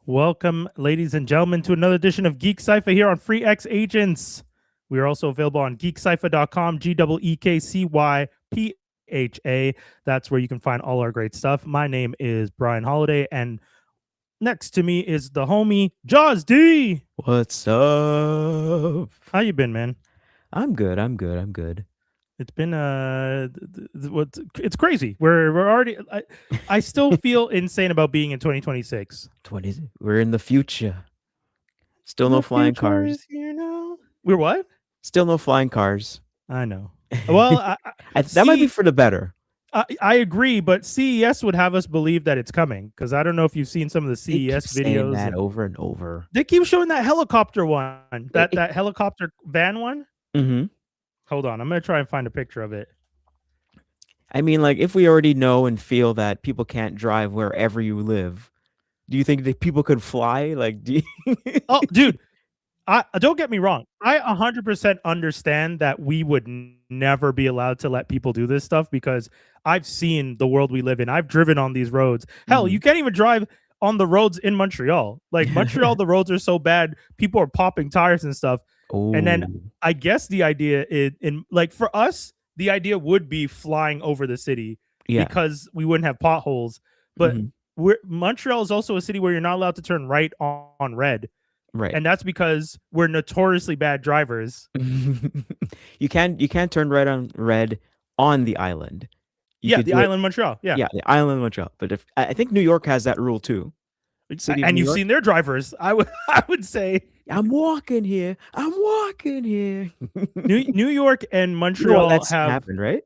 Welcome, ladies and gentlemen, to another edition of GeekCypha here on Free X Agents. We are also available on geekcypha.com, GeekCypha. That's where you can find all our great stuff. My name is Brian Holiday, and next to me is the homie Jawz D. What's up? How you been, man? I'm good. It's been it's crazy. We're already. I still feel insane about being in 2026. 20. We're in the future. Still no The flying future cars. is here now. We're what? Still no flying cars. I know. Well, That might be for the better. I agree, but CES would have us believe that it's coming because I don't know if you've seen some of the They keep CES saying videos. that over and over. They keep showing that helicopter one, that helicopter van one. Mm-hmm. Hold on, I'm gonna try and find a picture of it. I mean, like, if we already know and feel that people can't drive wherever you live, do you think that people could fly? Like, Oh, dude, I don't get me wrong. I 100% understand that we would never be allowed to let people do this stuff because I've seen the world we live in. I've driven on these roads. Hell, you can't even drive on the roads in Montreal. Like Montreal, the roads are so bad, people are popping tires and stuff. Oh. And then I guess the idea is in like for us, the idea would be flying over the city because we wouldn't have potholes. But Montreal is also a city where you're not allowed to turn right on red. Right. And that's because we're notoriously bad drivers. You can't turn right on red on the island. The island Montreal. Yeah, the island Montreal. But if I think New York has that rule too. And you've seen their drivers. I would say I'm walking here. New York and Montreal have happened, right?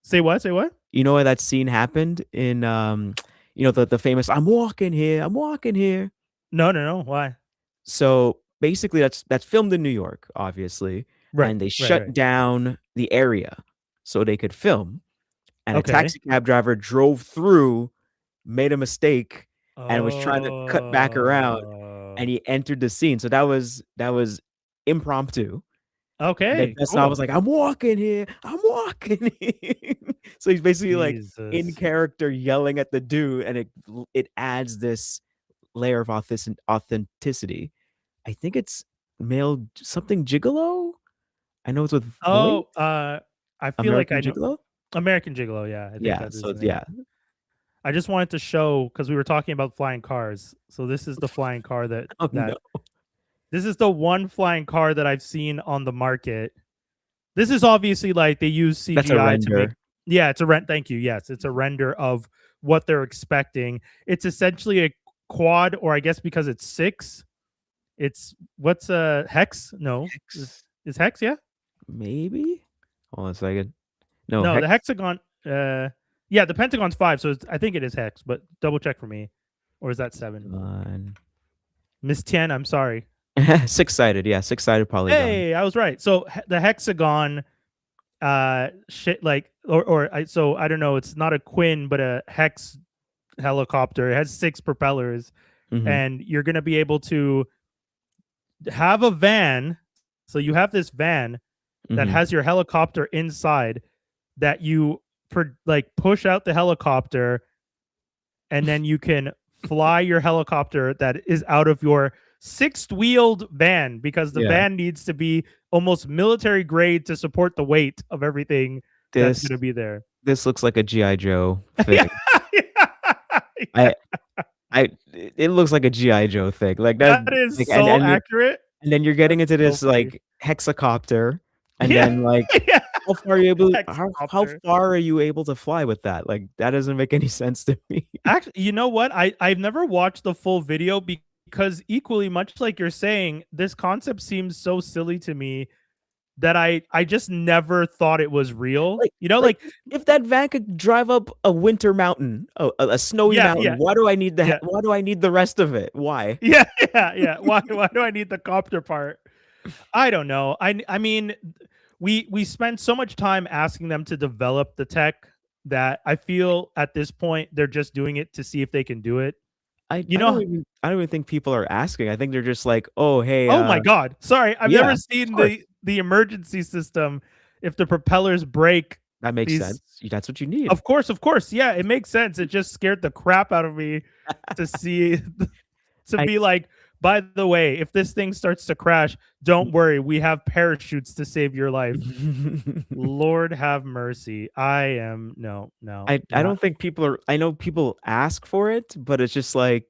Say what? You know where that scene happened in the famous I'm walking here. No. Why? So basically that's filmed in New York, obviously. Right. And they shut down the area so they could film. And a taxi cab driver drove through, made a mistake, and was trying to cut back around, and he entered the scene. So that was impromptu. Okay. That's cool. I was like, I'm walking here. So he's basically like in character yelling at the dude, and it adds this layer of authenticity. I think it's male something gigolo. I know it's with I feel American like I know Gigolo? American Gigolo, yeah. I think so yeah. I just wanted to show because we were talking about flying cars. So this is the flying car that This is the one flying car that I've seen on the market. This is obviously like they use CGI to make. Yeah, it's a rent. Thank you. Yes, it's a render of what they're expecting. It's essentially a quad, or I guess because it's 6. It's what's a hex? No, is hex? Yeah, maybe. Hold on a second. No, the hexagon. Yeah, the pentagon's 5, so I think it is hex. But double check for me, or is that 7? Miss Tien, I'm sorry. 6-sided, yeah, 6-sided polygon. Hey, I was right. So the hexagon, shit, like, so I don't know. It's not a Quinn, but a hex helicopter. It has 6 propellers, and you're gonna be able to have a van. So you have this van that has your helicopter inside that you push out the helicopter, and then you can fly your helicopter that is out of your 6-wheeled van, because the van needs to be almost military grade to support the weight of everything that's going to be there. This looks like a G.I. Joe thing. It looks like a G.I. Joe thing. Like that is like, so accurate. And then you're getting into this like hexacopter, and then like how far are you able? How far are you able to fly with that? Like that doesn't make any sense to me. Actually, you know what? I've never watched the full video because equally much like you're saying, this concept seems so silly to me that I just never thought it was real. Like if that van could drive up a winter mountain, a snowy mountain, why do I need that? Why do I need the rest of it? Why? Yeah. Why do I need the copter part? I don't know. I mean, we spend so much time asking them to develop the tech that I feel at this point they're just doing it to see if they can do it. I don't even think people are asking. I think they're just like, oh hey. Oh my god, sorry, I've never seen the emergency system. If the propellers break, that makes sense. That's what you need. Of course. Yeah, it makes sense. It just scared the crap out of me to see. to I be like, by the way, if this thing starts to crash, don't worry, we have parachutes to save your life. Lord have mercy. I am no, I not don't think people are I know people ask for it, but it's just like,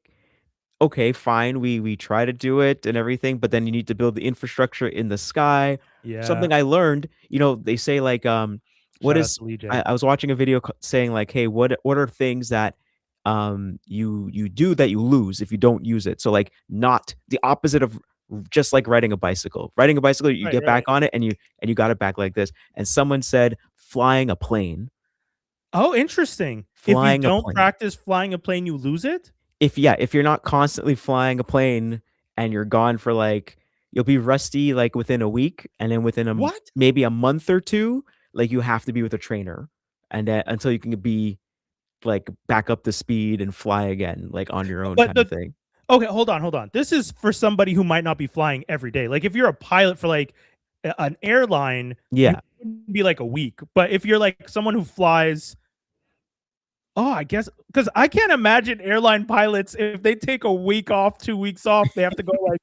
okay, fine, we try to do it and everything, but then you need to build the infrastructure in the sky. yeah. Something I learned, they say like, what Shout out is to Lee J. I was watching a video saying like, hey, what are things that you do that you lose if you don't use it? So like not the opposite of just like riding a bicycle. Riding a bicycle, you Right, get back right. on it and you got it back like this. And someone said flying a plane. Oh, interesting. If you Flying a don't plane. practice flying a plane, you lose it? If you're not constantly flying a plane and you're gone for, like you'll be rusty, like, within a week, and then within What? maybe a month or 2, like, you have to be with a trainer, and then until you can be, like, back up to speed and fly again, like, on your own But kinda the thing. Okay, hold on, hold on. This is for somebody who might not be flying every day. Like if you're a pilot for like an airline, you Yeah. wouldn't be like a week. But if you're like someone who flies, oh, I guess because I can't imagine airline pilots if they take a week off, 2 weeks off, they have to go like,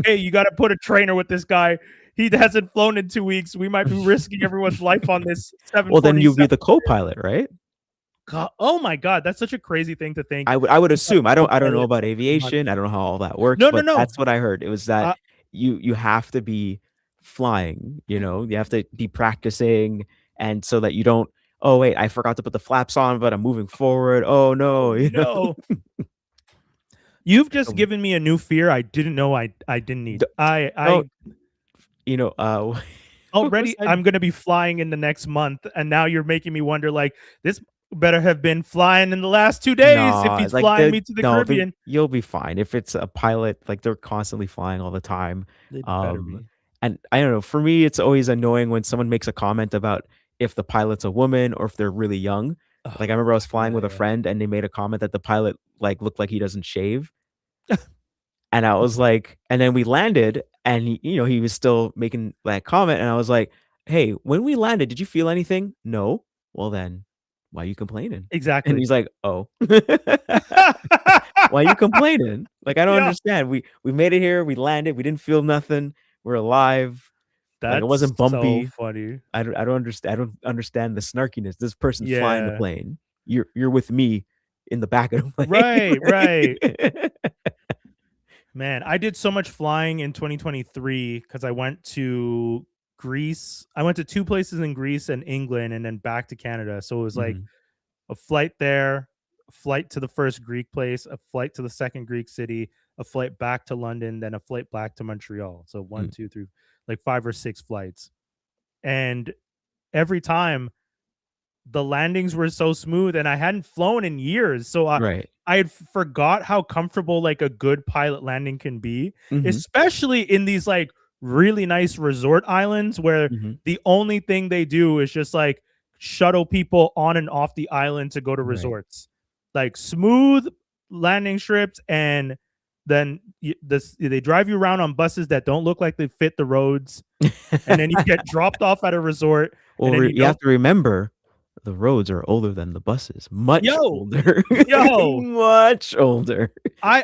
hey, you got to put a trainer with this guy. He hasn't flown in 2 weeks. We might be risking everyone's life on this Well, then you'll be 747. the co-pilot, right? Oh my god, that's such a crazy thing to think. I would You have assume. a I don't know co-pilot about every month. aviation, I don't know how all that works, No, no, but no. that's what I heard. It was that Uh, you have to be flying, you have to be practicing and so that you don't, "Oh, wait, I forgot to put the flaps on, but I'm moving forward. Oh, oh no," you know? no. You've just Um, given me a new fear I didn't know I didn't need. d don't I what was already that? I'm gonna be flying in the next month, and now you're making me wonder like this better have been flying in the last 2 days if No, he's like, flying me to the no, Caribbean. you'll be fine. If it's a pilot, like, they're constantly flying all the time. They better Um, be. and I don't know, for me, it's always annoying when someone makes a comment about if the pilot's a woman or if they're really young. Like, I Oh, remember I was flying yeah, with a yeah. friend and they made a comment that the pilot, like, looked like he doesn't shave. And I was like and then we landed and he was still making that comment and I was like, "Hey, when we landed, did you feel anything?" "No." "Well, then, why are you complaining?" And Exactly. he's like, "Oh." "Why you complaining? Like, I don't Yeah, understand. We made it here, we landed, we didn't feel nothing, we're alive, like, it that's wasn't so bumpy. funny. I don't understand the snarkiness. This person's flying the Yeah. plane. You're with me in the back of the Right, right. plane." Man, I did so much flying in 2023 because I went to Greece. I went to 2 places in Greece and England and then back to Canada. So it was like Mhm, a flight there, a flight to the first Greek place, a flight to the second Greek city, a flight back to London, then a flight back to Montreal. So one, mm, 2, 3, like 5 or 6 flights. And every time the landings were so smooth and I hadn't flown in years. So right. I had forgot how comfortable like a good pilot landing can be, Mhm, especially in these like really nice resort islands where mhm, the only thing they do is just like shuttle people on and off the island to go to right. resorts. Like smooth landing strips and then they drive you around on buses that don't look like they fit the roads and then you get dropped off at a resort and Well, then you you have don't to remember, the roads are older than the buses, much yo older, yo much older,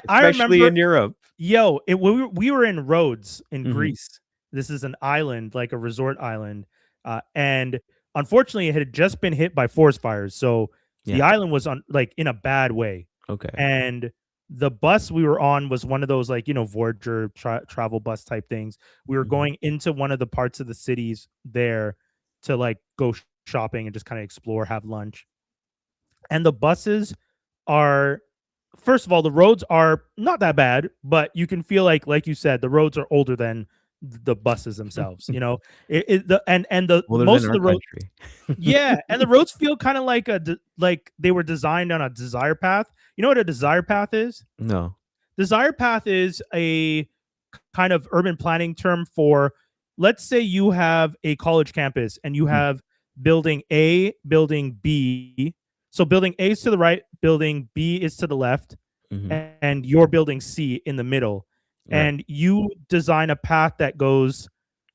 I especially remember in Europe. yo, we were in Rhodes in Mhm, Greece. This is an island, like a resort island, and unfortunately, it had just been hit by forest fires, so the yeah, island was on like in a bad way. okay, And the bus we were on was one of those like Voyager travel bus type things. We were mhm, going into one of the parts of the cities there to like go shopping and just kind of explore, have lunch. And the buses are first of all, the roads are not that bad, but you can feel like you said, the roads are older than the buses themselves. The and the older than most of our the road, country. yeah, and the roads feel kind of like like they were designed on a desire path. You know what a desire path is? No. Desire path is a kind of urban planning term for, let's say you have a college campus and you Mhm, have building A, building B. So building A is to the right, building B is to the left, mhm, and you're building C in the middle. right, And you design a path that goes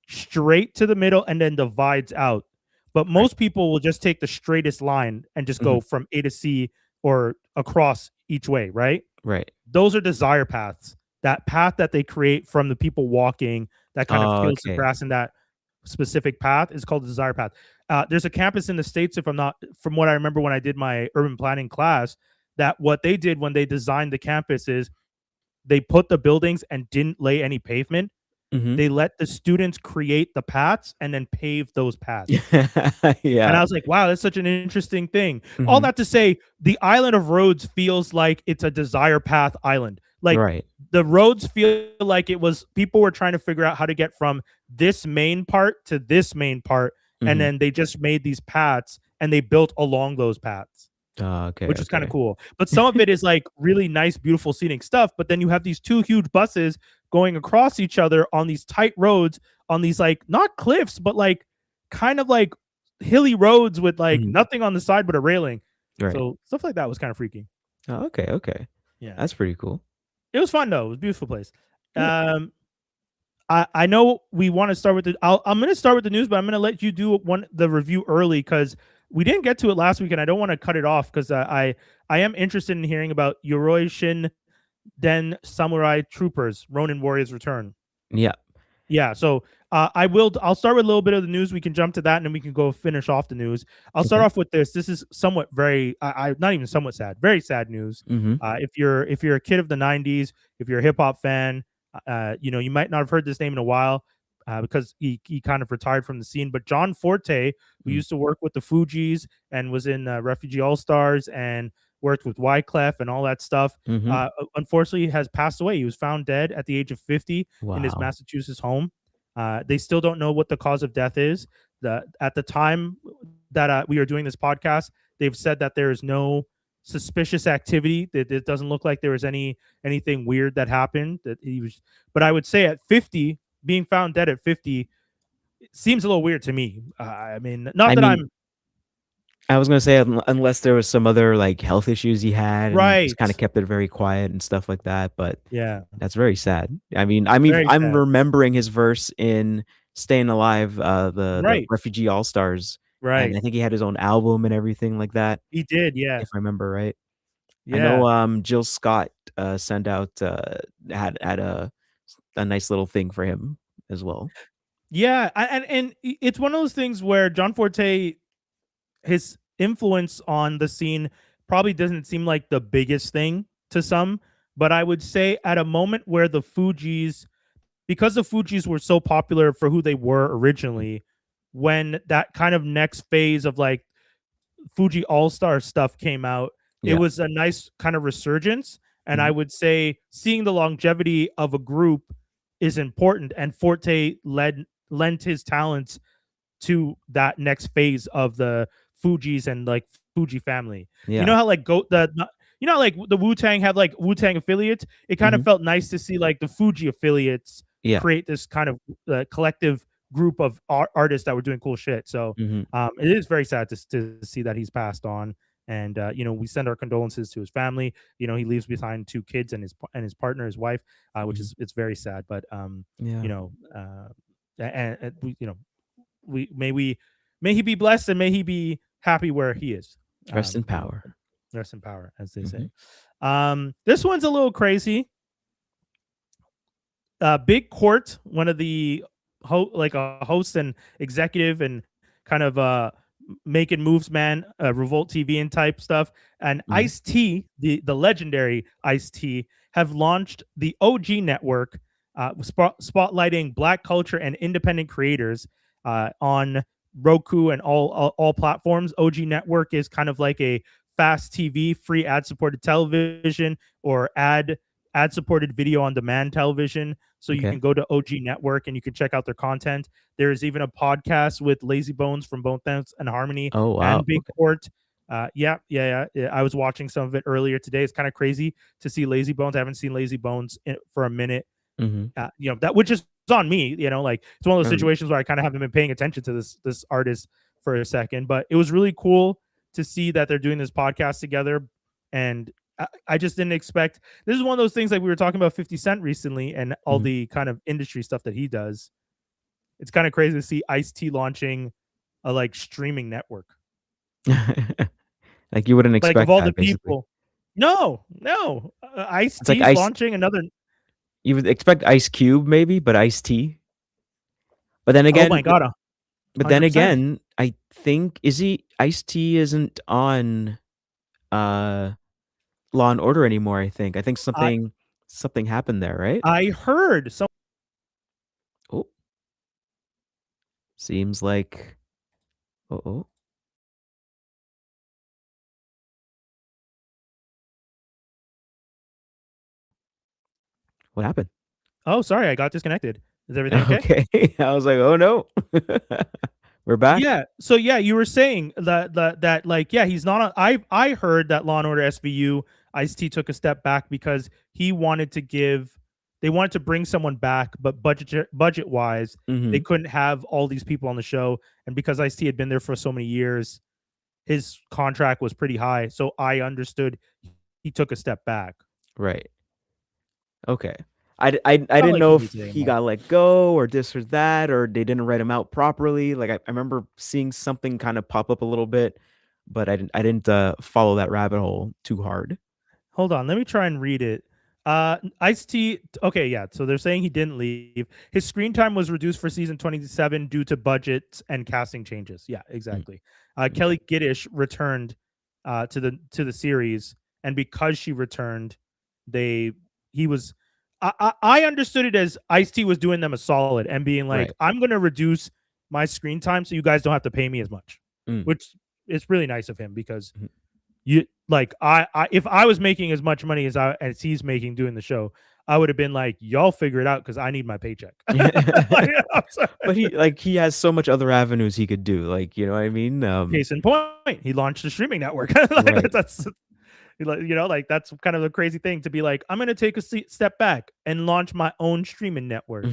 straight to the middle and then divides out. But right, most people will just take the straightest line and just mhm, go from A to C or across each way, right? Right. Those are desire paths. That path that they create from the people walking that kind of Oh, tilts the okay. grass in that specific path is called the desire path. There's a campus in the States, if I'm not, from what I remember when I did my urban planning class, that what they did when they designed the campus is they put the buildings and didn't lay any pavement. Mhm. They let the students create the paths and then pave those paths. And Yeah. I was like, wow, that's such an interesting thing. All Mhm. that to say, the island of Rhodes feels like it's a desire path island. Like Right. the roads feel like it was people were trying to figure out how to get from this main part to this main part. And Mhm. then they just made these paths and they built along those paths, Oh, okay, which is kind of okay. cool. But some of it is like really nice, beautiful scenic stuff. But then you have these two huge buses going across each other on these tight roads, on these like not cliffs, but like kind of like hilly roads with like Mhm. nothing on the side but a railing. Right. So stuff like that was kind of freaky. Oh, okay, okay. Yeah. That's pretty cool. It was fun though. It was a beautiful place. Yeah. Um I know we want to start with I'm going to start with the news, but I'm going to let you do the review early because we didn't get to it last week, and I don't want to cut it off because I am interested in hearing about Yoroi Shin Den Samurai Troopers Ronin Warriors Return. Yeah. Yeah, so I'll start with a little bit of the news. We can jump to that, and then we can go finish off the news. I'll start Okay. off with this. This is somewhat very, not even somewhat sad, very sad news. Mhm. If you're a kid of the '90s, if you're a hip hop fan, you might not have heard this name in a while because he kind of retired from the scene. But John Forte, who Mm. used to work with the Fugees and was in Refugee All Stars and worked with Wyclef and all that stuff, Mhm. unfortunately has passed away. He was found dead at the age of 50 in his Wow. Massachusetts home. They still don't know what the cause of death is. At the time that we are doing this podcast, they've said that there is no suspicious activity. That it doesn't look like there was anything weird that happened. That he was, but I would say at 50, being found dead at 50 seems a little weird to me. I mean, not I that mean, I'm I was gonna say unless there was some other, like, health issues he had and he just kinda right. kept it very quiet and stuff like that, but Yeah, that's very sad. I mean, very I'm sad. remembering his verse in Staying Alive, the Right, Refugee All Stars, and right. I think he had his own album and everything like that, He did. Yeah, if I remember right. I know, yeah. Jill Scott, sent out, had a nice little thing for him as well. Yeah, and it's one of those things where John Forte, his influence on the scene probably doesn't seem like the biggest thing to some, but I would say at a moment where the Fugees, because the Fugees were so popular for who they were originally, when that kind of next phase of like Fuji All Star stuff came out, it Yeah. was a nice kind of resurgence. And I Mhm. would say seeing the longevity of a group is important. And Forte lent his talents to that next phase of the Fugees and like Fuji family. You Yeah. know how like like the Wu Tang have like Wu Tang affiliates. It kind of Mhm. felt nice to see like the Fuji affiliates Yeah. create this kind of collective group of artists that were doing cool shit. So Mhm. it is very sad to see that he's passed on. And we send our condolences to his family. He leaves behind two kids and his partner, his wife, which Mhm. is it's very sad. But Yeah. you know, and we may he be blessed and may he be happy where he is. Rest in Um, you know, power. rest in power, as they Mhm. say. This one's a little crazy. Big Court, one of the like a host and executive and kind of making moves, man, Revolt TV and type stuff, and Mhm. Ice T, the legendary Ice T, have launched the OG network, spotlighting Black culture and independent creators on Roku and all platforms. OG network is kind of like a fast TV, free ad supported television or ad supported video on demand television. So you Okay. can go to OG Network and you can check out their content. There is even a podcast with Lazy Bones from Bone Thugs and Harmony Oh, wow. and Big Okay. Court. Yeah. I was watching some of it earlier today. It's kind of crazy to see Lazy Bones. I haven't seen Lazy Bones for a minute. Mhm. That which is on me. Like it's one of those Um, situations where I kind of haven't been paying attention to this artist for a second, but it was really cool to see that they're doing this podcast together. And I just didn't expect. This is one of those things like we were talking about 50 Cent recently and all mhm. the kind of industry stuff that he does. It's kind of crazy to see Ice T launching a like streaming network. Like, you wouldn't Like of expect all the that, basically. people, No, no. Ice It's like T's Ice. launching another. You would expect Ice Cube maybe, but Ice T. But then Oh again, my god, but then 100%. again, I think is he Ice T isn't on uh Law and Order anymore. I think I something happened there, right? I heard some. Oh, seems like. Oh, what happened? Oh, sorry, I got disconnected. Is everything okay? Okay, I was like, oh no, we're back. Yeah. So yeah, you were saying that like yeah, he's not. I heard that Law and Order SVU Ice T took a step back because he wanted to give. They wanted to bring someone back, but budget wise, Hmm. they couldn't have all these people on the show, and because Ice T had been there for so many years, his contract was pretty high. So I understood he took a step back. Right. Okay. I Not didn't like know he if needs it he anymore. got let go or this or that, or they didn't write him out properly. Like I remember seeing something kind of pop up a little bit, but I didn't follow that rabbit hole too hard. Hold on, let me try and read it. Ice T. Okay, yeah. So they're saying he didn't leave. His screen time was reduced for season 27 due to budgets and casting changes. Yeah, Mm, exactly. okay. Kelly Giddish returned to the series, and because she returned, they he was. I understood it as Ice T was doing them a solid and being like, Right. "I'm going to reduce my screen time so you guys don't have to pay me as much," Mm, which is really nice of him because mhm. you like I if I was making as much money as he's making doing the show, I would have been like, y'all figure it out because I need my paycheck. Like, I'm sorry. But he has so much other avenues he could do. Like, you know what I mean? Case in point, he launched a streaming network. Right. Like, that's like that's kind of a crazy thing to be like, I'm gonna take a step back and launch my own streaming network.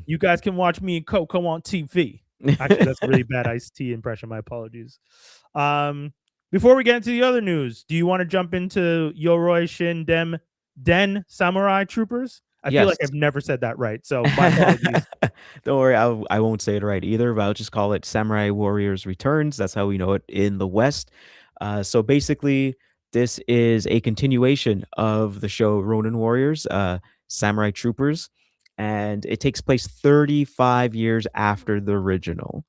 You guys can watch me and Coco on TV. Actually, that's a really bad Ice T impression. My apologies. Um, Before we get into the other news, do you want to jump into Yoroi Shin Den Samurai Troopers? I feel like Yes. I've never said that right, so my apologies. Don't worry, I won't say it right either, but I'll just call it Samurai Warriors Returns. That's how we know it in the West. So basically, this is a continuation of the show Ronin Warriors, Samurai Troopers, and it takes place 35 years after the original.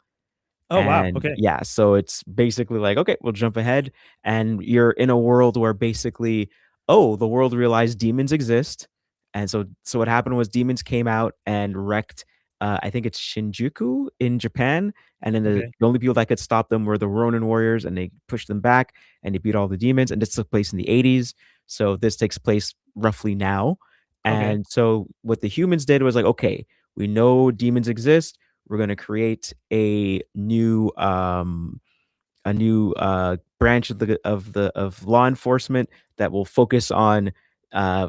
Oh wow, And okay, yeah, so it's basically like, okay, we'll jump ahead, and you're in a world where basically, oh, the world realized demons exist, and so what happened was demons came out and wrecked. I think it's Shinjuku in Japan, and then the, okay, the only people that could stop them were the Ronin warriors, and they pushed them back, and they beat all the demons. And this took place in the 80s, so this takes place roughly now. okay. And so what the humans did was like, okay, we know demons exist, we're going to create a new branch of law enforcement that will focus on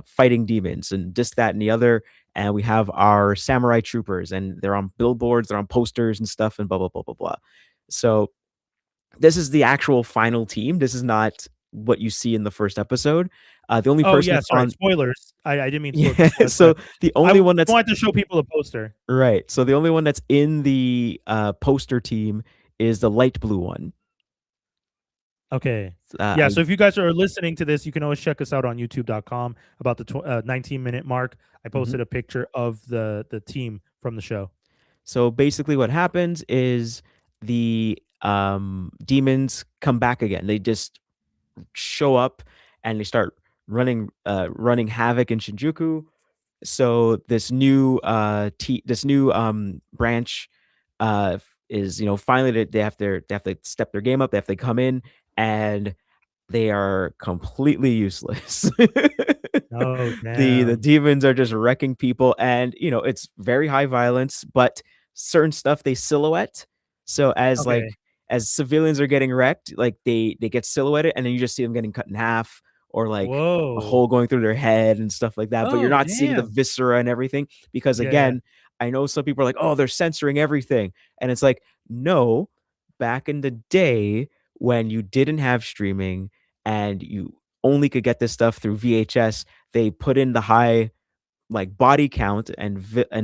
fighting demons and this, that, and the other. And we have our samurai troopers, and they're on billboards, they're on posters and stuff, and blah blah blah blah blah. So this is the actual final team. This is not what you see in the first episode. The only Oh person yeah, that's sorry, on. spoilers. I didn't mean Yeah, to spoil, so but the I only one that's wanted to show people a poster. right. So the only one that's in the poster team is the light blue one. Okay. Yeah, I so if you guys are listening to this, you can always check us out on youtube.com about the 19-minute mark. I mhm. posted a picture of the team from the show. So basically, what happens is the demons come back again. They just show up and they start running havoc in Shinjuku. So this new branch is, finally they have to step their game up. They have to come in, and they are completely useless. Oh, The damn. demons are just wrecking people, and, it's very high violence, but certain stuff they silhouette. So Okay. as civilians are getting wrecked, like, they get silhouetted, and then you just see them getting cut in half, or, like, a Whoa. hole going through their head and stuff like that, but you're Oh, not seeing the damn. viscera and everything because, Yeah, yeah. again, I know some people are like, "Oh, they're censoring everything," and it's like, "No, back in the day when you didn't have streaming and you only could get this stuff through VHS, they put in the high, like, body count and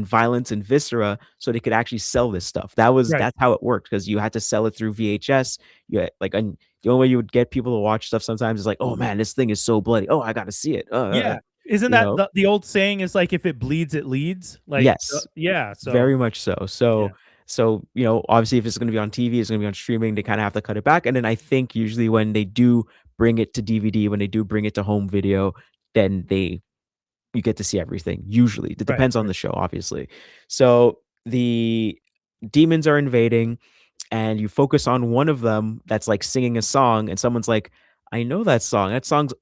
violence and viscera so they could actually sell this stuff. Right. That's how it worked, because you had to sell it through VHS. You had, like, and the only way you would get people to watch stuff sometimes is like, "Oh, man, this thing is so bloody. Oh, I gotta see it." Yeah. Isn't You that know? the old saying is like, "If it bleeds, it leads"? Like, Yes. yeah, so Very much so. yeah. Obviously, if it's gonna be on TV, it's gonna be on streaming, they kinda have to cut it back, and then I think usually when they do bring it to DVD, when they do bring it to home video, then you get to see everything, usually. It Right, depends on right. the show, obviously. So, the demons are invading, and you focus on one of them that's, like, singing a song, and someone's like, "I know that song. That song's"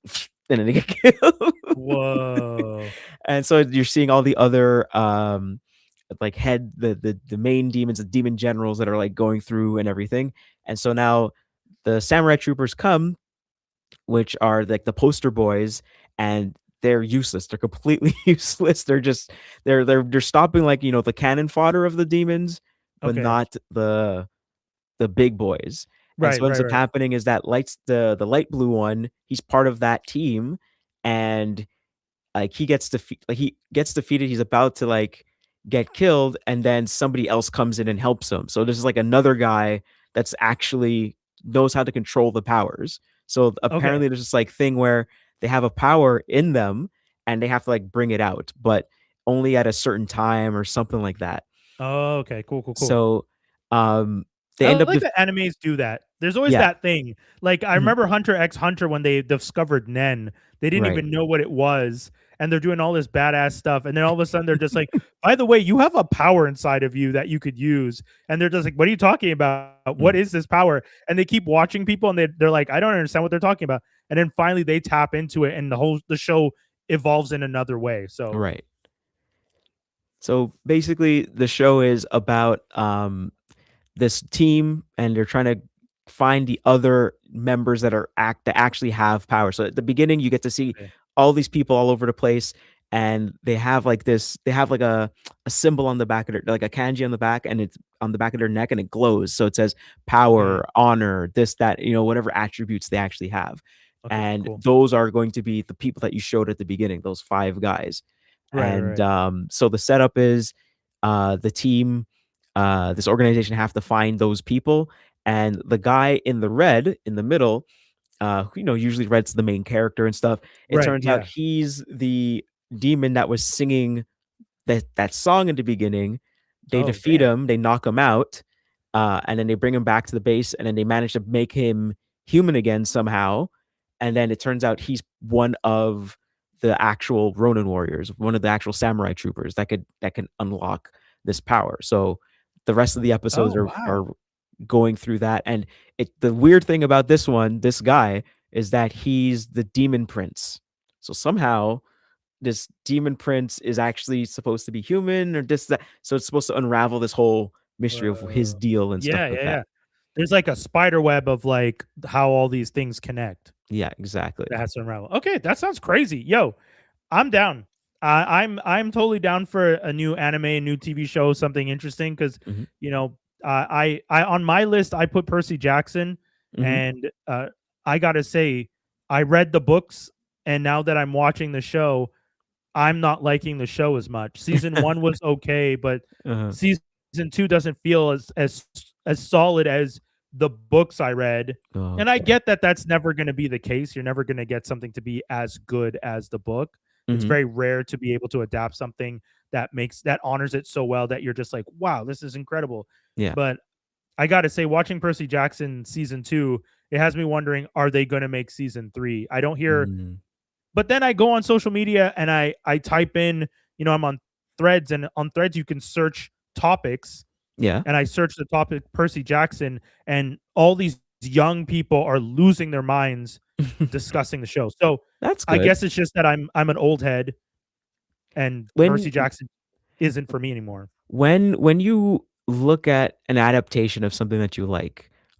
and then they get killed. Whoa. And so you're seeing all the other, like, the main demons, the demon generals that are, like, going through and everything, and so now the samurai troopers come, which are, like, the poster boys, and they're useless. They're completely useless. They're stopping, like, the cannon fodder of the demons, but Okay. not the big boys, and so Right, what ends right, up right. happening is that lights the light blue one, he's part of that team, and like, he gets defeated, he's about to, like, get killed, and then somebody else comes in and helps him. So there's, like, another guy that's actually knows how to control the powers. So Okay. apparently there's this, like, thing where they have a power in them, and they have to, like, bring it out, but only at a certain time or something like that. Oh, okay. Cool, cool, cool. So, um, they I end up like that animes do that. There's always yeah. that thing. Like, I Mhm. remember Hunter x Hunter when they discovered Nen, they didn't Right. even know what it was, and they're doing all this badass stuff, and then all of a sudden they're just like, "By the way, you have a power inside of you that you could use." And they're just like, "What are you talking about? What Mm. is this power?" And they keep watching people and they're like, "I don't understand what they're talking about." And then finally they tap into it and the show evolves in another way. So, Right. So, basically, the show is about, this team, and they're trying to find the other members that actually have power. So at the beginning, you get to see okay. all these people all over the place, and they have like a symbol on the back of their like a kanji on the back, and it's on the back of their neck, and it glows. So it says Mm, power, honor, this, that, whatever attributes they actually have. okay, And cool. those are going to be the people that you showed at the beginning, those five guys. Right, right, And right. so the setup is the team this organization have to find those people, and the guy in the red in the middle, usually red's the main character and stuff. It Right, turns out yeah. he's the demon that was singing that song in the beginning. They Oh, defeat damn. him, they knock him out, and then they bring him back to the base, and then they manage to make him human again somehow. And then it turns out he's one of the actual Ronin warriors, one of the actual samurai troopers that can unlock this power. So the rest of the episodes Oh, are wow. going through that. And the weird thing about this guy, is that he's the demon prince. So somehow this demon prince is actually supposed to be human, or this that. So it's supposed to unravel this whole mystery of his Whoa. deal and stuff Yeah, like yeah, that. yeah. There's like a spider web of like how all these things connect Yeah, exactly. that has to unravel. Okay, that sounds crazy. Yo, I'm down. I'm totally down for a new anime, a new TV show, something interesting. Because Mhm, you know, I on my list I put Percy Jackson, mhm. and I gotta say, I read the books, and now that I'm watching the show, I'm not liking the show as much. Season 1 was okay, but Uh-huh. season 2 doesn't feel as solid as the books I read. And I Okay. get that that's never gonna be the case. You're never gonna get something to be as good as the book. It's Mhm. very rare to be able to adapt something that honors it so well that you're just like, "Wow, this is incredible." Yeah. But I gotta say, watching Percy Jackson season 2, it has me wondering, are they gonna make season 3? I don't hear, Mm. but then I go on social media and I type in, I'm on Threads, and on Threads you can search topics, Yeah. and I search the topic Percy Jackson, and all these young people are losing their minds discussing the show. So That's I good. guess it's just that I'm an old head, and When Percy Jackson isn't for me anymore. when you look at an adaptation of something that you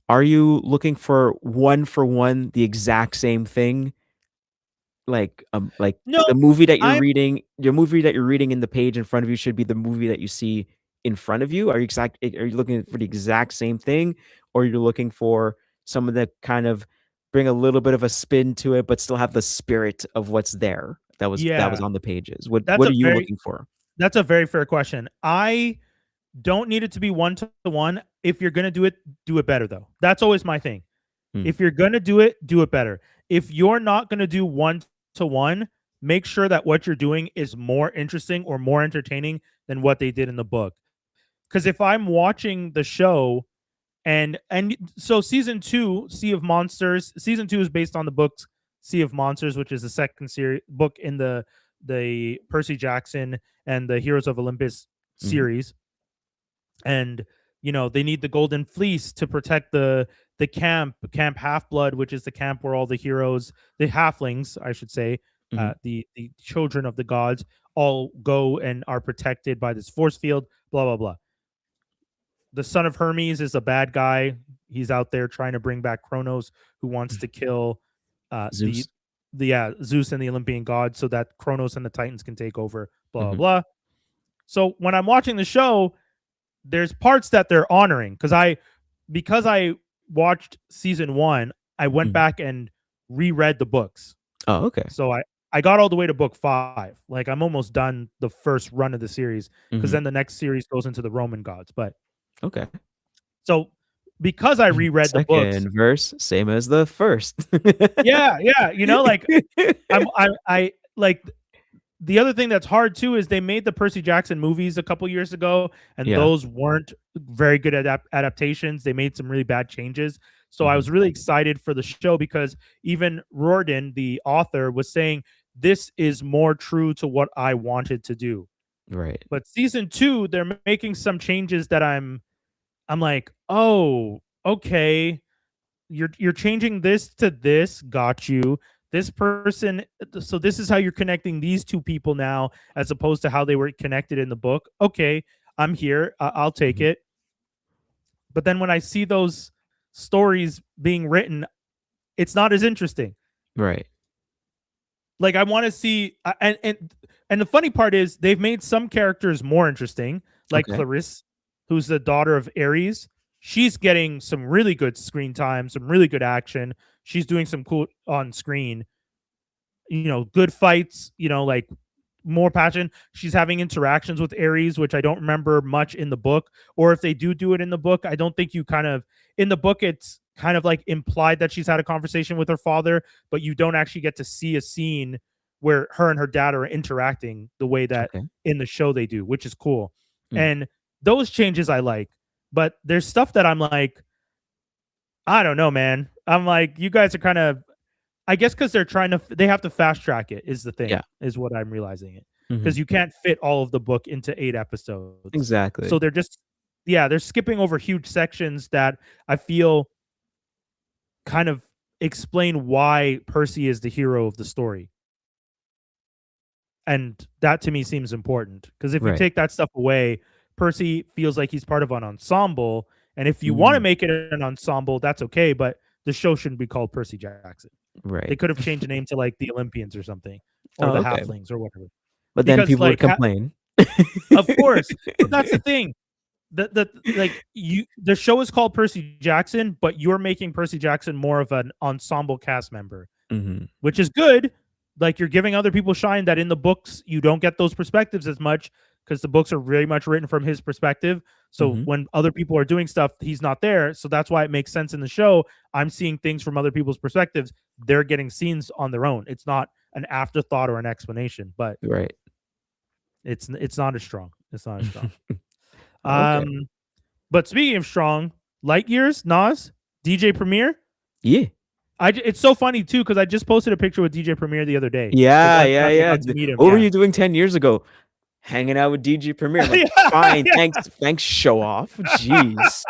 are you looking for one, the exact same thing? Like No, the movie that you're I'm reading your movie that you're reading in the page in front of you should be the movie that you see in front of you? Are you looking for the exact same thing, or you're looking for someone that kind of bring a little bit of a spin to it, but still have the spirit of what's there that was yeah, on the pages? that's What a are you very looking for? that's a very fair question. I don't need it to be one to one. If you're gonna do it better though. That's always my thing. Mm. If you're gonna do it better. If you're not gonna do one-to-one, make sure that what you're doing is more interesting or more entertaining than what they did in the book. Because if I'm watching the show and so season 2, Sea of Monsters, season 2 is based on the books Sea of Monsters, which is the second series book in the Percy Jackson and the Heroes of Olympus series. And they need the Golden Fleece to protect the camp Half-Blood, which is the camp where all the heroes, the halflings, I should say, the children of the gods, all go and are protected by this force field. Blah blah blah. The son of Hermes is a bad guy. He's out there trying to bring back Kronos, who wants to kill Zeus. Zeus and the Olympian gods, so that Kronos and the Titans can take over. Blah blah blah. So when I'm watching the show, there's parts that they're honoring because I watched season 1, I went back and reread the books. Oh, okay. So I got all the way to book 5. Like I'm almost done the first run of the series because then the next series goes into the Roman gods. But okay. So because I reread the books, second verse, same as the first. yeah, like I like the other thing that's hard too is they made the Percy Jackson movies a couple years ago, and those weren't very good adaptations. They made some really bad changes. So I was really excited for the show because even Riordan, the author, was saying this is more true to what I wanted to do. Right. But season 2, they're making some changes that I'm like, oh, okay. You're changing this to this. Got you. This person, so this is how you're connecting these two people now, as opposed to how they were connected in the book. Okay, I'm here. I'll take it. But then when I see those stories being written, it's not as interesting. Right. Like I want to see, and the funny part is they've made some characters more interesting, like Clarisse, who's the daughter of Ares. She's getting some really good screen time, some really good action. She's doing some cool on screen, good fights, like more passion. She's having interactions with Ares, which I don't remember much in the book. Or if they do it in the book, I don't think in the book, it's kind of like implied that she's had a conversation with her father, but you don't actually get to see a scene where her and her dad are interacting the way that in the show they do, which is cool. And those changes I like, but there's stuff that I'm like, I don't know, man. I'm like, you guys are kind of, I guess because they have to fast track it is the thing, is what I'm realizing it. Because you can't fit all of the book into 8 episodes. Exactly. So they're skipping over huge sections that I feel kind of explain why Percy is the hero of the story. And that to me seems important. Because if you take that stuff away, Percy feels like he's part of an ensemble. And if you want to make it an ensemble, that's okay, but the show shouldn't be called Percy Jackson. Right. They could have changed the name to like the Olympians or something, or the halflings or whatever. But then people would complain. Of course. But that's the thing. The show is called Percy Jackson, but you're making Percy Jackson more of an ensemble cast member, which is good. Like you're giving other people shine that in the books you don't get those perspectives as much because the books are very much written from his perspective. So when other people are doing stuff, he's not there. So that's why it makes sense in the show. I'm seeing things from other people's perspectives. They're getting scenes on their own. It's not an afterthought or an explanation, but it's not as strong. It's not as strong. But speaking of strong, Light Years, Nas, DJ Premier. Yeah. It's so funny too because I just posted a picture with DJ Premier the other day. Yeah. What were you doing 10 years ago? Hanging out with DJ Premier. Like, fine, thanks, show off. Jeez.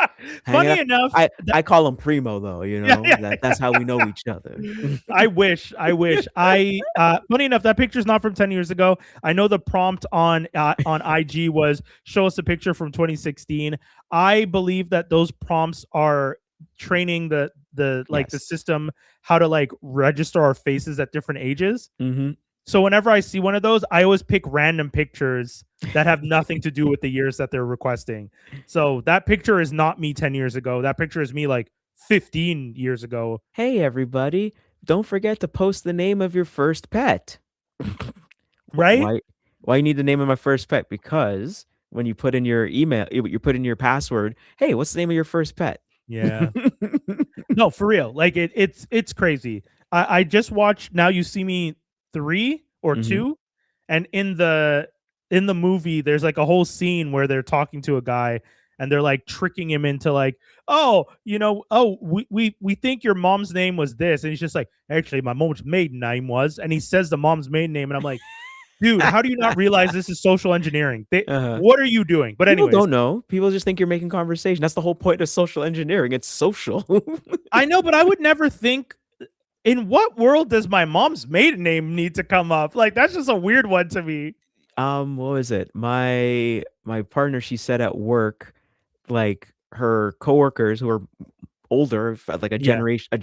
Funny enough, I call him Primo though. That's how we know each other. I wish. Funny enough, that picture's not from 10 years ago. I know the prompt on IG was show us a picture from 2016. I believe that those prompts are training the system how to like register our faces at different ages. So whenever I see one of those, I always pick random pictures that have nothing to do with the years that they're requesting. So that picture is not me 10 years ago. That picture is me like 15 years ago. Hey, everybody. Don't forget to post the name of your first pet. Right? Why you need the name of my first pet? Because when you put in your email, you put in your password, hey, what's the name of your first pet? Yeah. No, for real. Like it's crazy. I just watched Now You See Me 3 or Mhm. 2, and in the movie there's like a whole scene where they're talking to a guy and they're like tricking him into like, "Oh, we think your mom's name was this." And he's just like, "Actually, my mom's maiden name was." And he says the mom's maiden name and I'm like, "Dude, how do you not realize this is social engineering? Uh-huh. What are you doing?" But People anyways, don't know. People just think you're making conversation. That's the whole point of social engineering. It's social. I know, but I would never think, in what world does my mom's maiden name need to come up? Like, that's just a weird one to me. What was it? My partner, she said at work, like, her coworkers who are older, like Yeah. a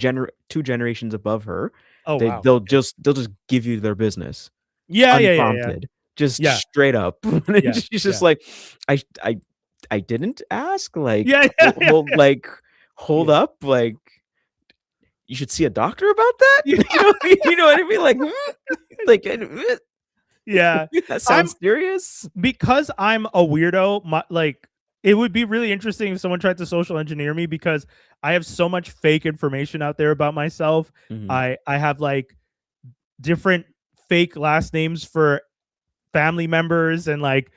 2 generations above her, Oh, they wow. they'll Okay. just they'll just give you their business Yeah, yeah, yeah, yeah. unprompted, just Yeah, straight up. And yeah, she's just yeah. like, "I I I didn't ask, like, Yeah, yeah, yeah, hold yeah. up, like, you should see a doctor about that?" Yeah, You know what I mean? Like, like, yeah. that I'm sounds serious? Because I'm a weirdo, it would be really interesting if someone tried to social engineer me because I have so much fake information out there about myself. Mhm. I have, like, different fake last names for family members and, like,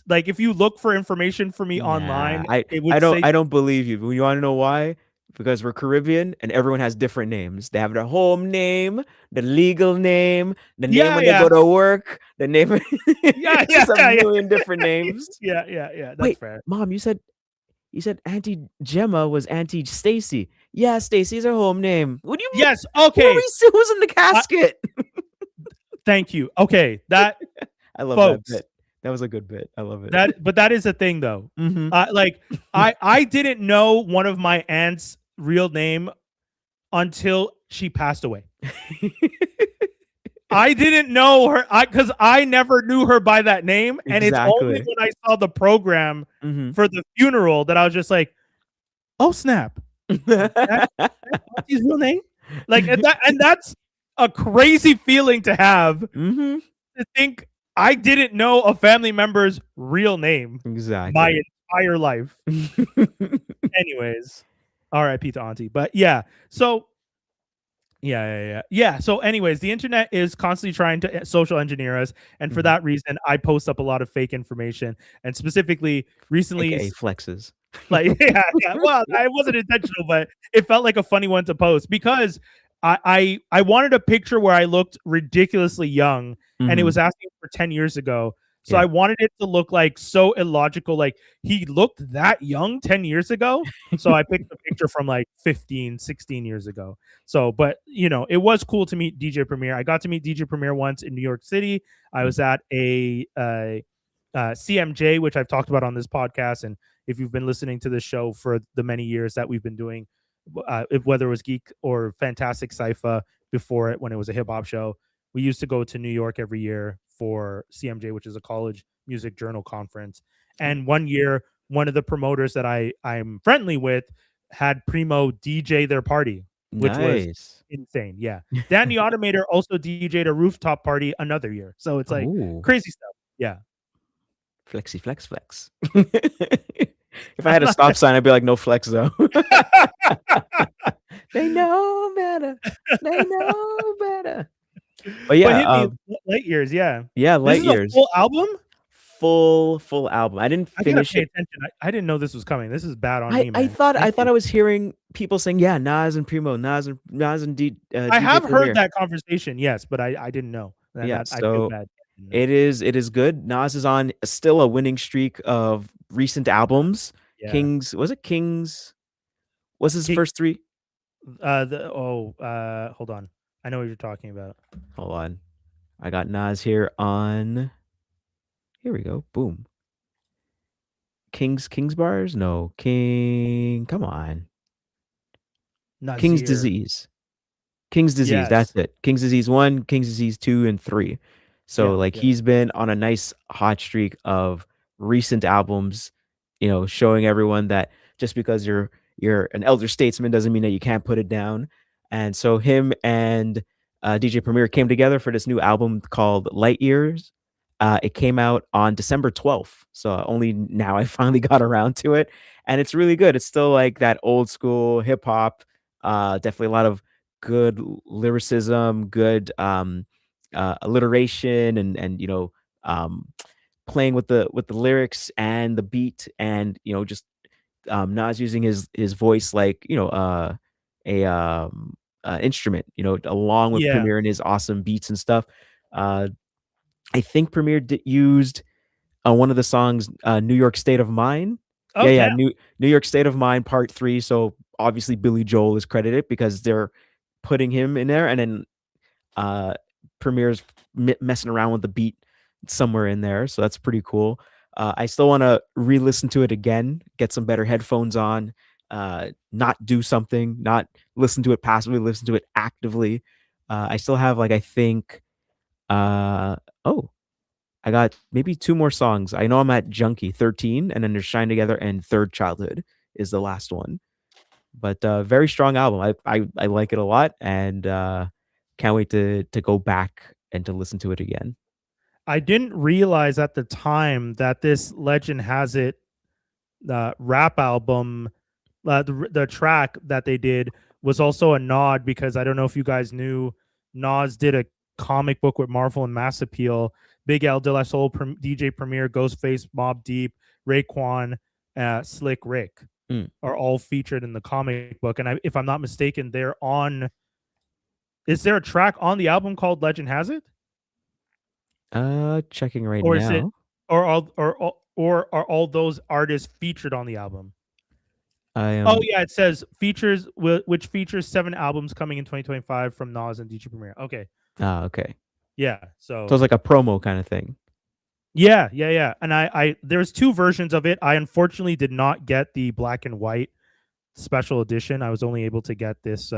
if you look for information for me Nah, online, it would say. I don't believe you, but you wanna know why? Because we're Caribbean and everyone has different names. They have their home name, the legal name, the name Yeah, when they yeah. go to work, the name Yeah, it's yeah, just a yeah, million different yeah. names. Yeah, yeah, yeah, that's Wait, fair. mom, you said Auntie Gemma was Auntie Stacy. Yeah, Stacy's her home name. What do you mean? Yes, okay, Who's in the I casket? thank you. Okay, that I love that folks, bit. That was a good bit. I love it. that is a thing though. Mhm. Like, I didn't know one of my aunt's real name until she passed away. I didn't know her, because I never knew her by that name, and it's only Exactly. when I saw the program Mhm. for the funeral that I was just like, "Oh, snap. That's Auntie's real name?" Like, and that's a crazy feeling to have, Mhm. to think I didn't know a family member's real name my Exactly. entire life. Anyways, RIP to Auntie. But yeah, so yeah, yeah, yeah. Yeah. So, anyways, the internet is constantly trying to social engineer us, and for Mhm. that reason, I post up a lot of fake information. And specifically, recently, AKA flexes. like, yeah, yeah. Well, I wasn't intentional, but it felt like a funny one to post because I wanted a picture where I looked ridiculously young, and it Mhm. was asking for 10 years ago. So Yeah. I wanted it to look like so illogical, like he looked that young 10 years ago. So I picked a picture from like 15, 16 years ago. So, but it was cool to meet DJ Premier. I got to meet DJ Premier once in New York City. I was Mhm. at a CMJ, which I've talked about on this podcast, and if you've been listening to this show for the many years that we've been doing, whether it was Geek or Fantastic Cypher before it, when it was a hip hop show, we used to go to New York every year for CMJ, which is a college music journal conference. Oh, And one year, one of the promoters that I'm friendly with had Primo DJ their party, which was nice. insane. Yeah, Dan the Automator also DJ'd a rooftop party another year, so it's like Oh, crazy stuff. Yeah. flexy flex flex. If I had a stop sign, I'd be like, "No flex zone." They know better. They know better. But But yeah, hit me, Light Years, yeah. yeah, This Light is a Years, full album? full album. I didn't I gotta finish pay it. attention. I didn't know this was coming. This is bad on me, man. I Thank thought you. I was hearing people saying, "Yeah, Nas and Primo, Nas and I DJ have heard Premier." that conversation, yes, but I didn't know, and Yeah, that I feel so bad. I didn't know. it is good. Nas is on still a winning streak of recent albums. Yeah. Kings was it Kings? What's his He first 3? hold on. I know what you're talking about. Hold on. I got Nas here on here we go. Boom. King's bars? No. Come on. King's Nazir. disease. King's disease, that's Yes. it. King's disease 1, King's disease 2, and 3. So, Yeah, like, yeah. he's been on a nice hot streak of recent albums, showing everyone that just because you're an elder statesman doesn't mean that you can't put it down. And so him and DJ Premier came together for this new album called Light Years. It came out on December 12th. So only now I finally got around to it. And it's really good. It's still like that old school hip hop, Definitely a lot of good lyricism, good alliteration, and playing with the lyrics and the beat, and just Nas using his voice like a instrument, along with Yeah. Premier and his awesome beats and stuff. I think Premier used one of the songs, New York State of Mind. Oh, Yeah, yeah, damn. New York State of Mind Part 3. So obviously Billy Joel is credited because they're putting him in there, and then Premier's messing around with the beat somewhere in there. So that's pretty cool. I still want to re-listen to it again, get some better headphones on, not do something, not listen to it passively, listen to it actively. I still have I think oh, I got maybe 2 more songs. I know I'm at Junkie 13, and then there's Shine Together, and Third Childhood is the last one. But very strong album. I like it a lot, and can't wait to go back and to listen to it again. I didn't realize at the time that this Legend Has It rap album, the track that they did was also a nod, because I don't know if you guys knew, Nas did a comic book with Marvel and Mass Appeal. Big L, De La Soul, DJ Premier, Ghostface, Mobb Deep, Raekwon, Slick Rick are all featured in the comic book. And if I'm not mistaken, they're on. Is there a track on the album called Legend Has It? Checking right Or now. is it, or are all those artists featured on the album? Oh yeah, it says features, which features 7 albums coming in 2025 from Nas and DJ Premier. Okay. Okay. Yeah. So it's like a promo kind of thing. Yeah. And I there's 2 versions of it. I unfortunately did not get the black and white special edition. I was only able to get this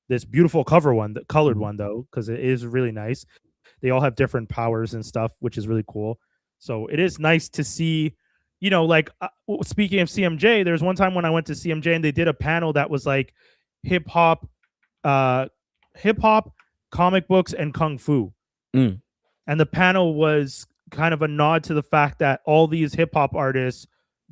this beautiful cover one, the colored one though, because it is really nice. They all have different powers and stuff, which is really cool. So it is nice to see, speaking of CMJ, there's one time when I went to CMJ and they did a panel that was like hip hop, comic books, and kung fu. And the panel was kind of a nod to the fact that all these hip hop artists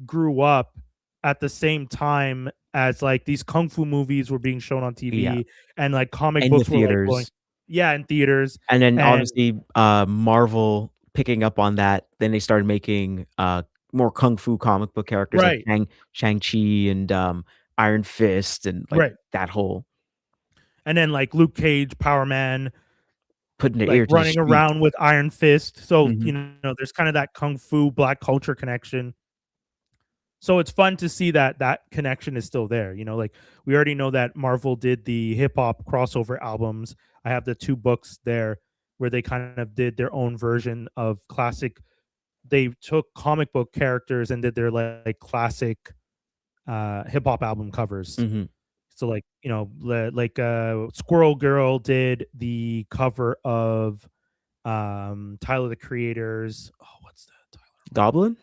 grew up at the same time as these kung fu movies were being shown on TV, and comic in books the theaters. were going, in theaters. And then obviously Marvel picking up on that, then they started making more kung fu comic book characters like Shang-Chi and Iron Fist and that whole. And then Luke Cage, Power Man, putting their ear to running around with Iron Fist. So there's kind of that kung fu black culture connection. So it's fun to see that connection is still there. We already know that Marvel did the hip hop crossover albums. I have the 2 books there where they kind of did their own version of classic. They took comic book characters and did their classic hip hop album covers. So Squirrel Girl did the cover of Tyler the Creator's. Oh, what's that? Goblin?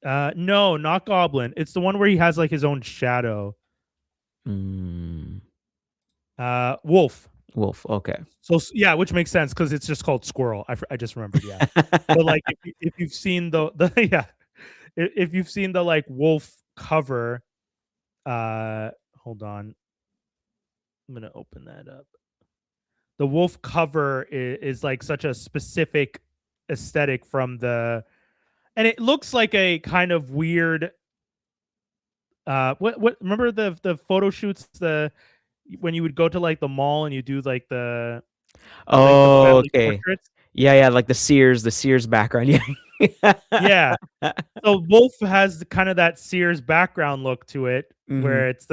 No, not Goblin. It's the one where he has his own shadow. Wolf. Okay. So yeah, which makes sense because it's just called Squirrel. I just remembered. Yeah, but if you've seen the if you've seen the Wolf cover, hold on, I'm gonna open that up. The Wolf cover is such a specific aesthetic from the. And it looks like a kind of weird. What? Remember the photo shoots, when you would go to the mall and you do the. Oh, okay. Portraits? Yeah, like the Sears background. Yeah. So Wolf has kind of that Sears background look to it, where it's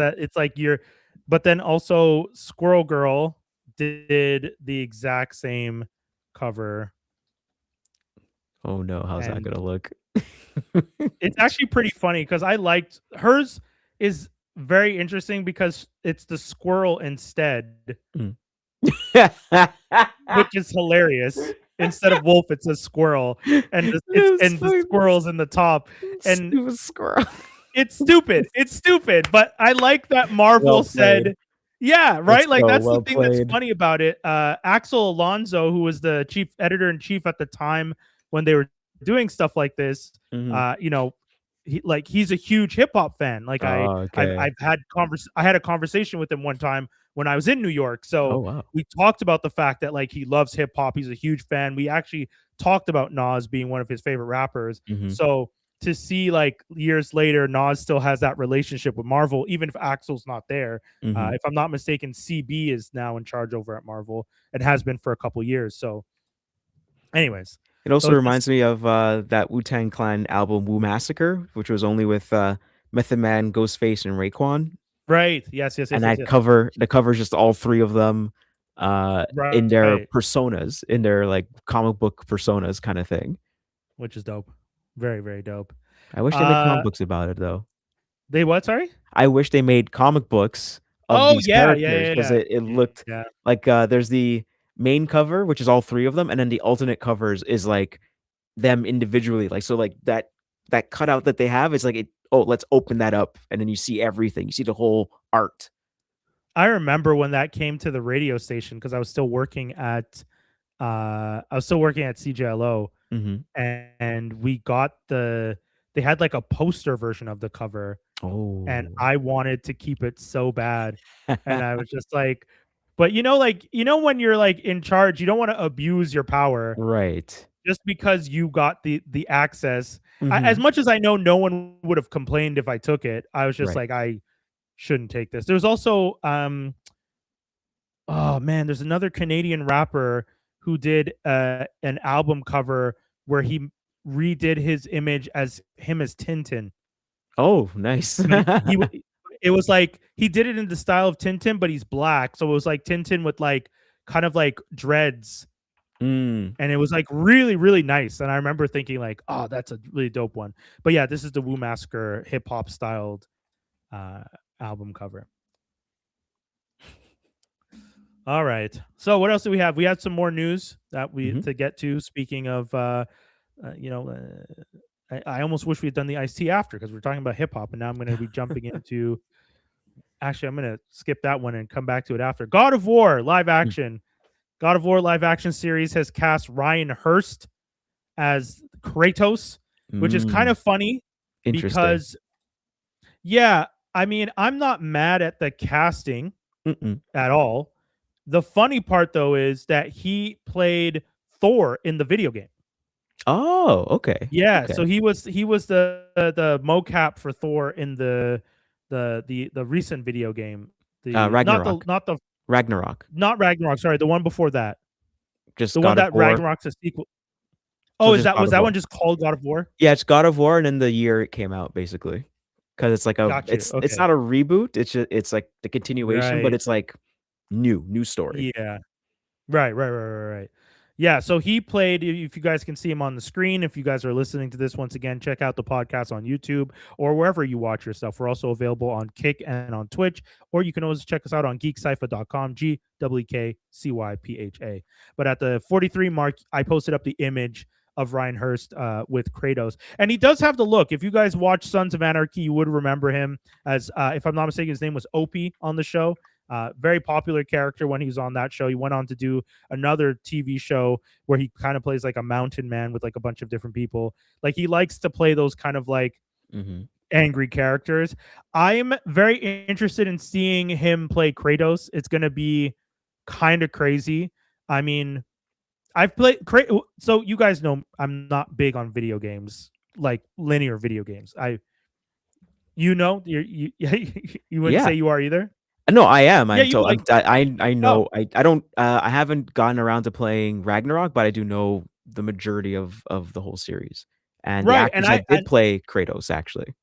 but then also Squirrel Girl did the exact same cover. Oh no, how's that gonna look? It's actually pretty funny because I liked hers. Is very interesting because it's the squirrel instead, which is hilarious. Instead of wolf, it's a squirrel, and the squirrel's in the top. And stupid squirrel. It's stupid. It's stupid, but I like that Marvel said. Yeah, right. That's the thing that's funny about it. Axel Alonso, who was the chief editor in chief at the time when they were doing stuff like this, he's a huge hip hop fan. Like Oh, okay. I had a conversation with him one time when I was in New York. Oh, So wow. we talked about the fact that like he loves hip hop. He's a huge fan. We actually talked about Nas being one of his favorite rappers. Mhm, So to see like years later, Nas still has that relationship with Marvel, even if Axel's not there. mhm. If I'm not mistaken, CB is now in charge over at Marvel and has been for a couple years. So, anyways, It so also it's just reminds me of, that Wu-Tang Clan album, Wu Massacre, which was only with, Method Man, Ghostface, and Raekwon, right. Yes, yes, yes, and yes, that yes. cover the cover's just all 3 of them, in their Right. personas, in their, like, comic book personas kinda thing. Which is dope. Very, very dope. I wish they made comic Uh, books about it, though. they what? Sorry. I wish they made comic books of Oh these yeah, yeah, characters yeah, 'cause yeah, it yeah, looked yeah. like, there's the main cover, which is all 3 of them, and then the alternate covers is, like, them individually, like, so, like, that cutout that they have is like it "Oh, let's open that up," and then you see everything, you see the whole art. I remember when that came to the radio station because I was still working at CJLO, Mhm. and we got they had like a poster version of the cover, and Oh. I wanted to keep it so bad, and I was just like, but like when you're like in charge, you don't want to abuse your power Right. just because you got the access. As Mhm. much as I know no one would have complained if I took it, I was just Right. like, I shouldn't take this. There's also oh man, there's another Canadian rapper who did an album cover where he redid his image as him as Tintin. Oh, nice. But it was like he did it in the style of Tintin, but he's black. So it was like Tintin with like kind of like dreads, Mm. and it was like really really nice. And I remember thinking like, oh, that's a really dope one. But yeah, this is the Wu Massacre hip hop styled uh album cover. All right, so what else do we have? We had some more news that we Mhm. to get to. Speaking of I almost wish we had done the Ice T after because we're talking about hip hop, and now I'm going to be jumping into. Actually, I'm going to skip that one and come back to it after. God of War live Mm. action. God of War live action series has cast Ryan Hurst as Kratos, which is kind Mm. of funny Interesting. because, yeah, I mean, I'm not mad at the casting Mm-mm. at all. The funny part, though, is that he played Thor in the video game. Oh, okay. Yeah, Okay. so he was the mocap for Thor in the recent video game. The Ragnarok. Ragnarok. not Ragnarok, sorry, the one before that. Just The one God of that War. Ragnarok's a sequel. So Oh, is just that God was of that War. one just called God of War? Yeah, it's God of War and then the year it came out, basically. 'Cause it's like a Got you. it's Okay. not a reboot, it's like the continuation, but Right. it's like new story. Yeah. Right. Yeah, so he played. If you guys can see him on the screen, if you guys are listening to this once again, check out the podcast on YouTube or wherever you watch your stuff. We're also available on Kick and on Twitch, or you can always check us out on geekcypha.com, GeekCypha. But at the 43 mark, I posted up the image of Ryan Hurst with Kratos, and he does have the look. If you guys watch Sons of Anarchy, you would remember him as, if I'm not mistaken, his name was Opie on the show. Very popular character when he was on that show. He went on to do another TV show where he kind of plays like a mountain man with like a bunch of different people. Like he likes to play those kind of like Mhm. angry characters. I'm very interested in seeing him play Kratos. It's going to be kind of crazy. I mean, I've played so you guys know I'm not big on video games, like linear video games. You wouldn't Yeah. say you are either. No, I am. Yeah, you I'm like I oh, know I don't, I haven't gotten around to playing Ragnarok, but I do know the majority of the whole series, and the right. And actors that did play Kratos, actually.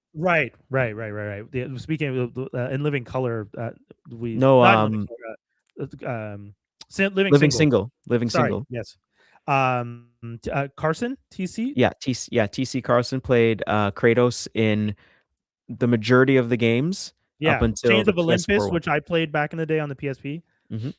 Speaking of in Living Color, we No, not in Living Color, Living Living Single. Single, Living Sorry, Single. yes. Carson TC. Yeah, TC Carson played, Kratos in the majority of the games up Yeah, until Chains the of PS4 Olympus, one. which I played back in the day on the PSP. Mhm.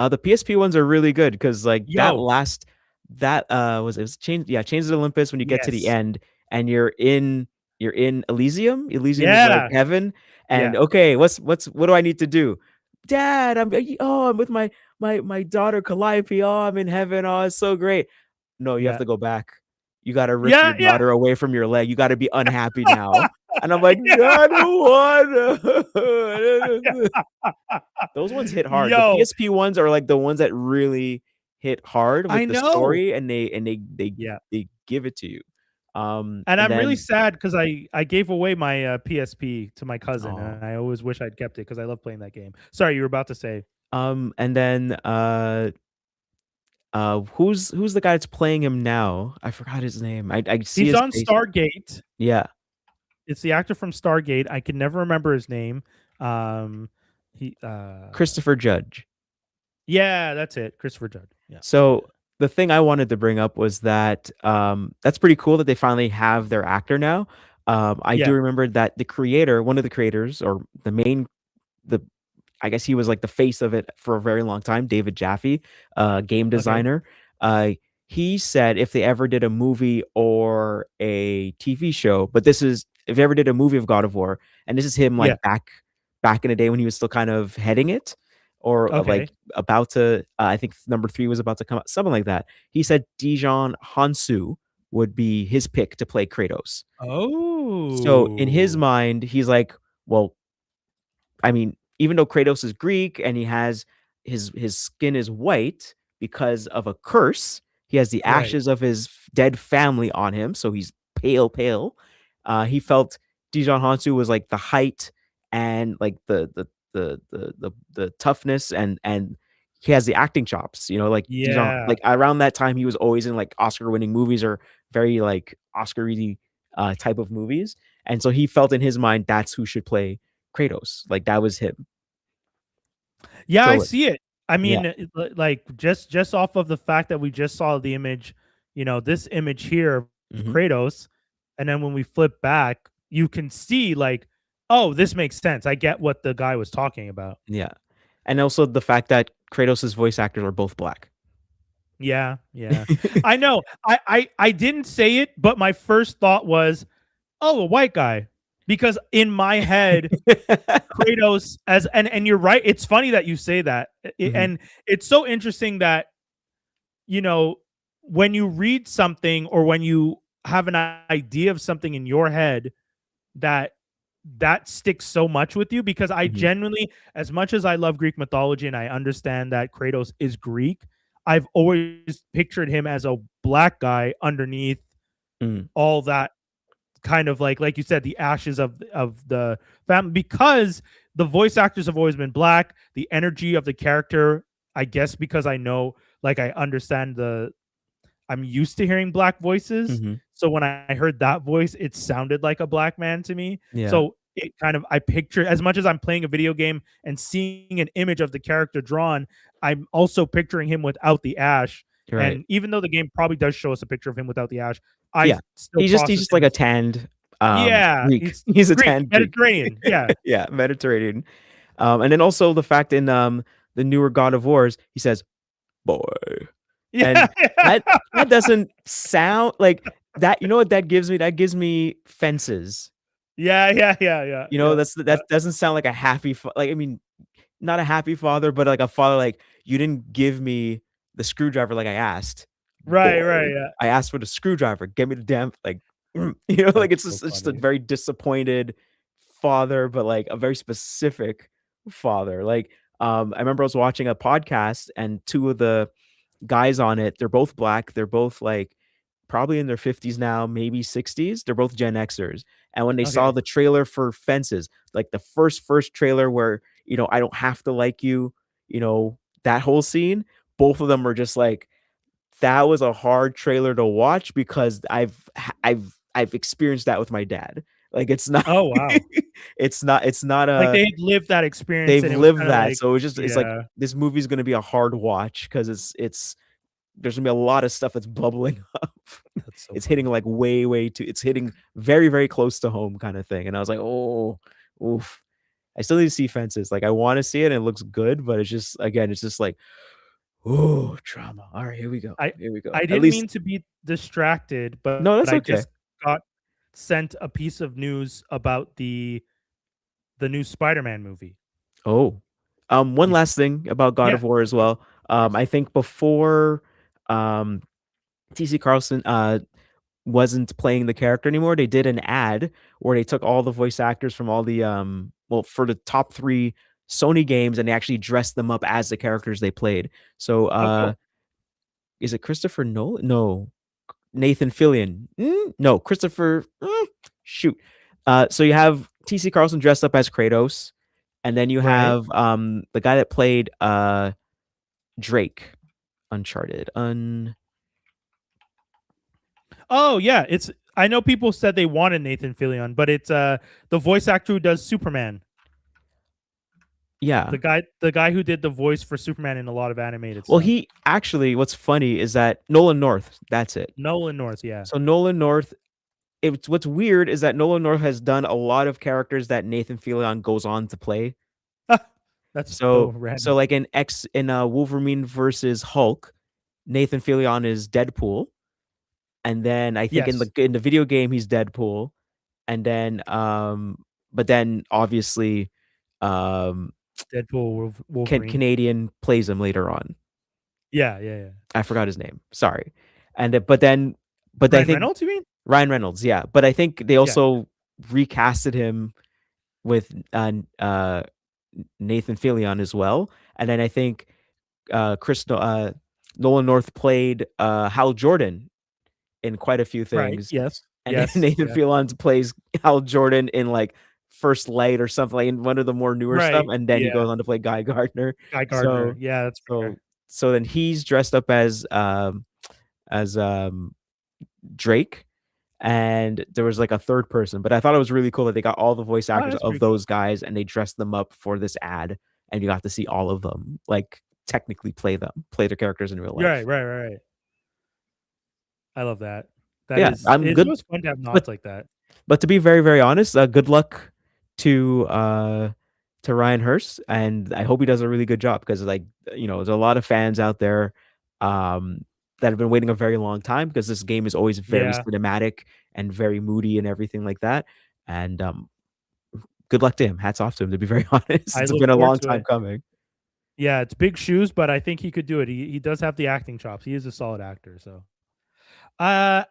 The PSP ones are really good because like, that Yo, last that, was it was Chains of Olympus when you get to the yes, end and you're in Elysium? Elysium is like yeah, heaven, and, yeah, "Okay, what do I need to do?" "Dad, I'm with my daughter Calliope, oh, I'm in heaven, oh, it's so great." "No, you have yeah. to go back. You gotta rip Yeah, your yeah, daughter away from your leg. You gotta be unhappy now." And I'm like, "No, yeah, I don't wanna." yeah. Those ones hit hard. The Yo, PSP ones are, like, the ones that really hit hard with I the know. story, and they Yeah. they give it to you. And And I'm really then sad because I gave away my PSP to my cousin, oh, and I always wish I'd kept it because I love playing that game. Sorry, you were about to say. and then, who's the guy that's playing him now? I forgot his name. I see He's his on face. Stargate. Yeah, It's the actor from Stargate. I can never remember his name. Um, he Christopher Judge. yeah, that's it. Christopher Judd. Yeah. So the thing I wanted to bring up was that that's pretty cool that they finally have their actor now. I do Yeah. remember that the creator, one of the creators, or the I guess he was like the face of it for a very long time, David Jaffe, game Okay. designer. Uh, he said if they ever did a movie or a TV show, but this is if they ever did a movie of God of War, and this is him Yeah. like back in the day when he was still kind of heading it, or like Okay. about to. I think number 3 was about to come out, something like that. He said Dijon Hansu would be his pick to play Kratos. So in his Oh. mind, he's like, well, I mean, even though Kratos is Greek and he has his skin is white because of a curse, he has the Right. ashes of his dead family on him, so he's pale, pale. He felt Dijon Hansu was like the height and like the toughness and he has the acting chops, like Dijon, Yeah. like around that time he was always in like Oscar winning movies or very like Oscar-y type of movies. And so he felt in his mind that's who should play Kratos, like, that was him. Yeah, I So, see it. I yeah. mean, like just off of the fact that we just saw the image, this image here of Mhm. Kratos, and then when we flip back, you can see like, oh, this makes sense. I get what the guy was talking about. Yeah. And also the fact that Kratos' voice actors are both black. Yeah, yeah. I know. I didn't say it, but my first thought was, oh, a white guy, because in my head Kratos as and you're right. It's funny that you say that, Mhm, and it's so interesting that you know when you read something or when you have an idea of something in your head that sticks so much with you because I mhm, genuinely, as much as I love Greek mythology and I understand that Kratos is Greek, I've always pictured him as a black guy underneath mm, all that kind of like you said, the ashes of the family, because the voice actors have always been black. The energy of the character, I guess, because I know, like, I understand I'm used to hearing black voices. mhm. So when I heard that voice, it sounded like a black man to me. Yeah, So it kind of, I picture, as much as I'm playing a video game and seeing an image of the character drawn, I'm also picturing him without the ash. you're right. And even though the game probably does show us a picture of him without the ash, I Yeah. still He's process just him like a as, tanned, yeah, Greek. he's He's a Greek, tanned Greek. Mediterranean. Yeah. Yeah, Mediterranean. And then also the fact in, the newer God of Wars, he says, "Boy." Yeah. And that that doesn't sound like that. You know what that gives me? That gives me Fences. Yeah. Yeah. Yeah. Yeah. Yeah. That doesn't sound like a like, I mean, not a happy father, but like a father, like, "You didn't give me the screwdriver like I asked, Right. boy. Right. Yeah. I asked for the screwdriver. Get me the damn," like, like, That's so it's just a funny. very disappointed father, but, like, a very specific father. Like, I remember I was watching a podcast and 2 of the guys on it, they're both black, they're both, like, probably in their 50s now, maybe 60s, they're both Gen Xers, and when they saw Okay. the trailer for Fences, like, the first trailer where, "I don't have to like you," that whole scene, both of them were just like, "That was a hard trailer to watch because I've experienced that with my dad." Like, it's not Oh wow. it's not Like a they had lived that experience, they've and it was lived kind of that, like, so it's like, yeah, this movie's gonna be a hard watch because it's there's gonna be a lot of stuff that's bubbling up. that's so It's hitting, funny. like, way, way too it's hitting very, very close to home kinda thing, and I was like, "Oh, oof." I still need to see Fences, like, I wanna see it, and it looks good, but it's just again, it's just like, "Ooh, drama. Alright, here we go, I here we go." I At didn't least mean to be distracted, no, but that's I okay. just got sent a piece of news about the new Spider-Man movie. Oh. One You last thing about God Yeah, of War of as course, well. of course. I think before, um, TC Carlson, wasn't playing the character anymore, they did an ad where they took all the voice actors from all the well, for the top 3 Sony games, and they actually dressed them up as the characters they played. So Oh, cool. is it Christopher Nolan? No. Nathan Fillion. No, Christopher. Shoot. So you have T.C. Carlson dressed up as Kratos, and then you Right. have the guy that played Drake, Uncharted. Oh yeah, it's. I know people said they wanted Nathan Fillion, but it's the voice actor who does Superman. Yeah. The guy who did the voice for Superman in a lot of animated Well, stuff. he actually. What's funny is that Nolan North. That's it. Nolan North, yeah. So Nolan North. What's weird is that Nolan North has done a lot of characters that Nathan Fillion goes on to play. That's so So random. like in Wolverine versus Hulk, Nathan Fillion is Deadpool, and then I think Yes. in the video game he's Deadpool, and then but then obviously Deadpool, Wolverine. Canadian plays him later on. Yeah. I forgot his name. Sorry. And but I Ryan think Reynolds, you mean? Ryan Reynolds, yeah. But I think they also recasted him with Nathan Fillion as well. And then I think Nolan North played Hal Jordan in quite a few Right. things. Yes. And Yes. then Nathan Fillion plays Hal Jordan in like First Light or something, like in one of the more newer stuff, Right. and then he Yeah. goes on to play Guy Gardner. Guy Gardner. Yeah, that's fair. So then he's dressed up as Drake, and there was like a third person, but I thought it was really cool that they got all the voice Oh, actors that's of pretty cool. those guys and they dressed them up for this ad, and you got to see all of them like technically play their characters in real life. Right. I love that. Yeah, I'm It good. was fun to have nods But like that. but to be very, very honest, good luck to Ryan Hurst, and I hope he does a really good job, because like, there's a lot of fans out there that have been waiting a very long time, because this game is always very Yeah. cinematic and very moody and everything like that. And good luck to him. Hats off to him, to be very honest. I It's look been a forward long to time it. coming. Yeah, it's big shoes, but I think he could do it. He does have the acting chops. He is a solid actor. So, I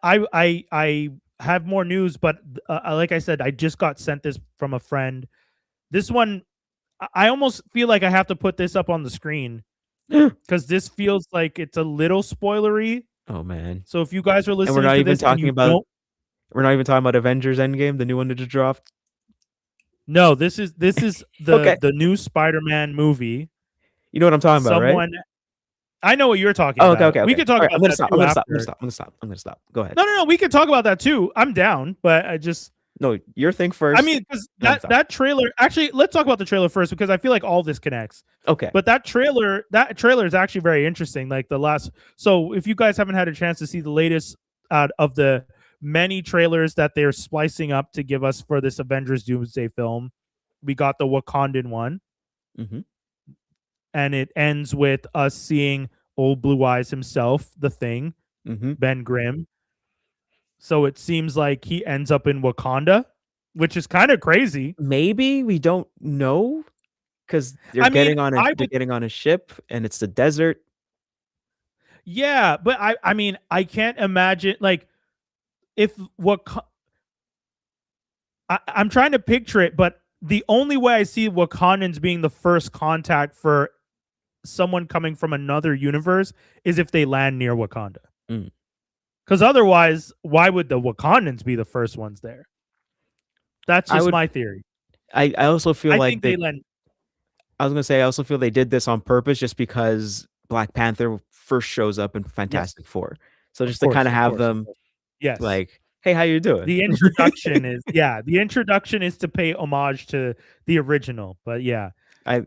have more news, but like I said, I just got sent this from a friend. This one, I almost feel like I have to put this up on the screen because this feels like it's a little spoilery. Oh man! So if you guys are And listening to this and you don't, we're not even talking about Avengers Endgame, the new one that just dropped. no, this is Okay. the new Spider-Man movie. You know what I'm talking about, right? I know what you're talking Oh, about. okay. We could talk All right, about that too after. I'm gonna stop. Go ahead. No. We could talk about that too. I'm down, but I just. No, your thing first. I mean, because that trailer. Actually, let's talk about the trailer first, because I feel like all this connects. Okay. But that trailer is actually very interesting. Like the last. So if you guys haven't had a chance to see the latest out of the many trailers that they're splicing up to give us for this Avengers Doomsday film, we got the Wakandan one. Mm-hmm. And it ends with us seeing old Blue Eyes himself, the Thing, Ben Grimm. So it seems like he ends up in Wakanda, which is kind of crazy. Maybe, we don't know, because they're getting on a ship and it's the desert. Yeah, but I mean, I can't imagine, like, if I'm trying to picture it, but the only way I see Wakandans being the first contact for someone coming from another universe is if they land near Wakanda. Because otherwise, why would the Wakandans be the first ones there? That's just my theory. I also feel I like think I was gonna say, I also feel they did this on purpose, just because Black Panther first shows up in Fantastic Four. So just to kind of have them, like, hey, how you doing? The introduction is to pay homage to the original. But yeah, sorry,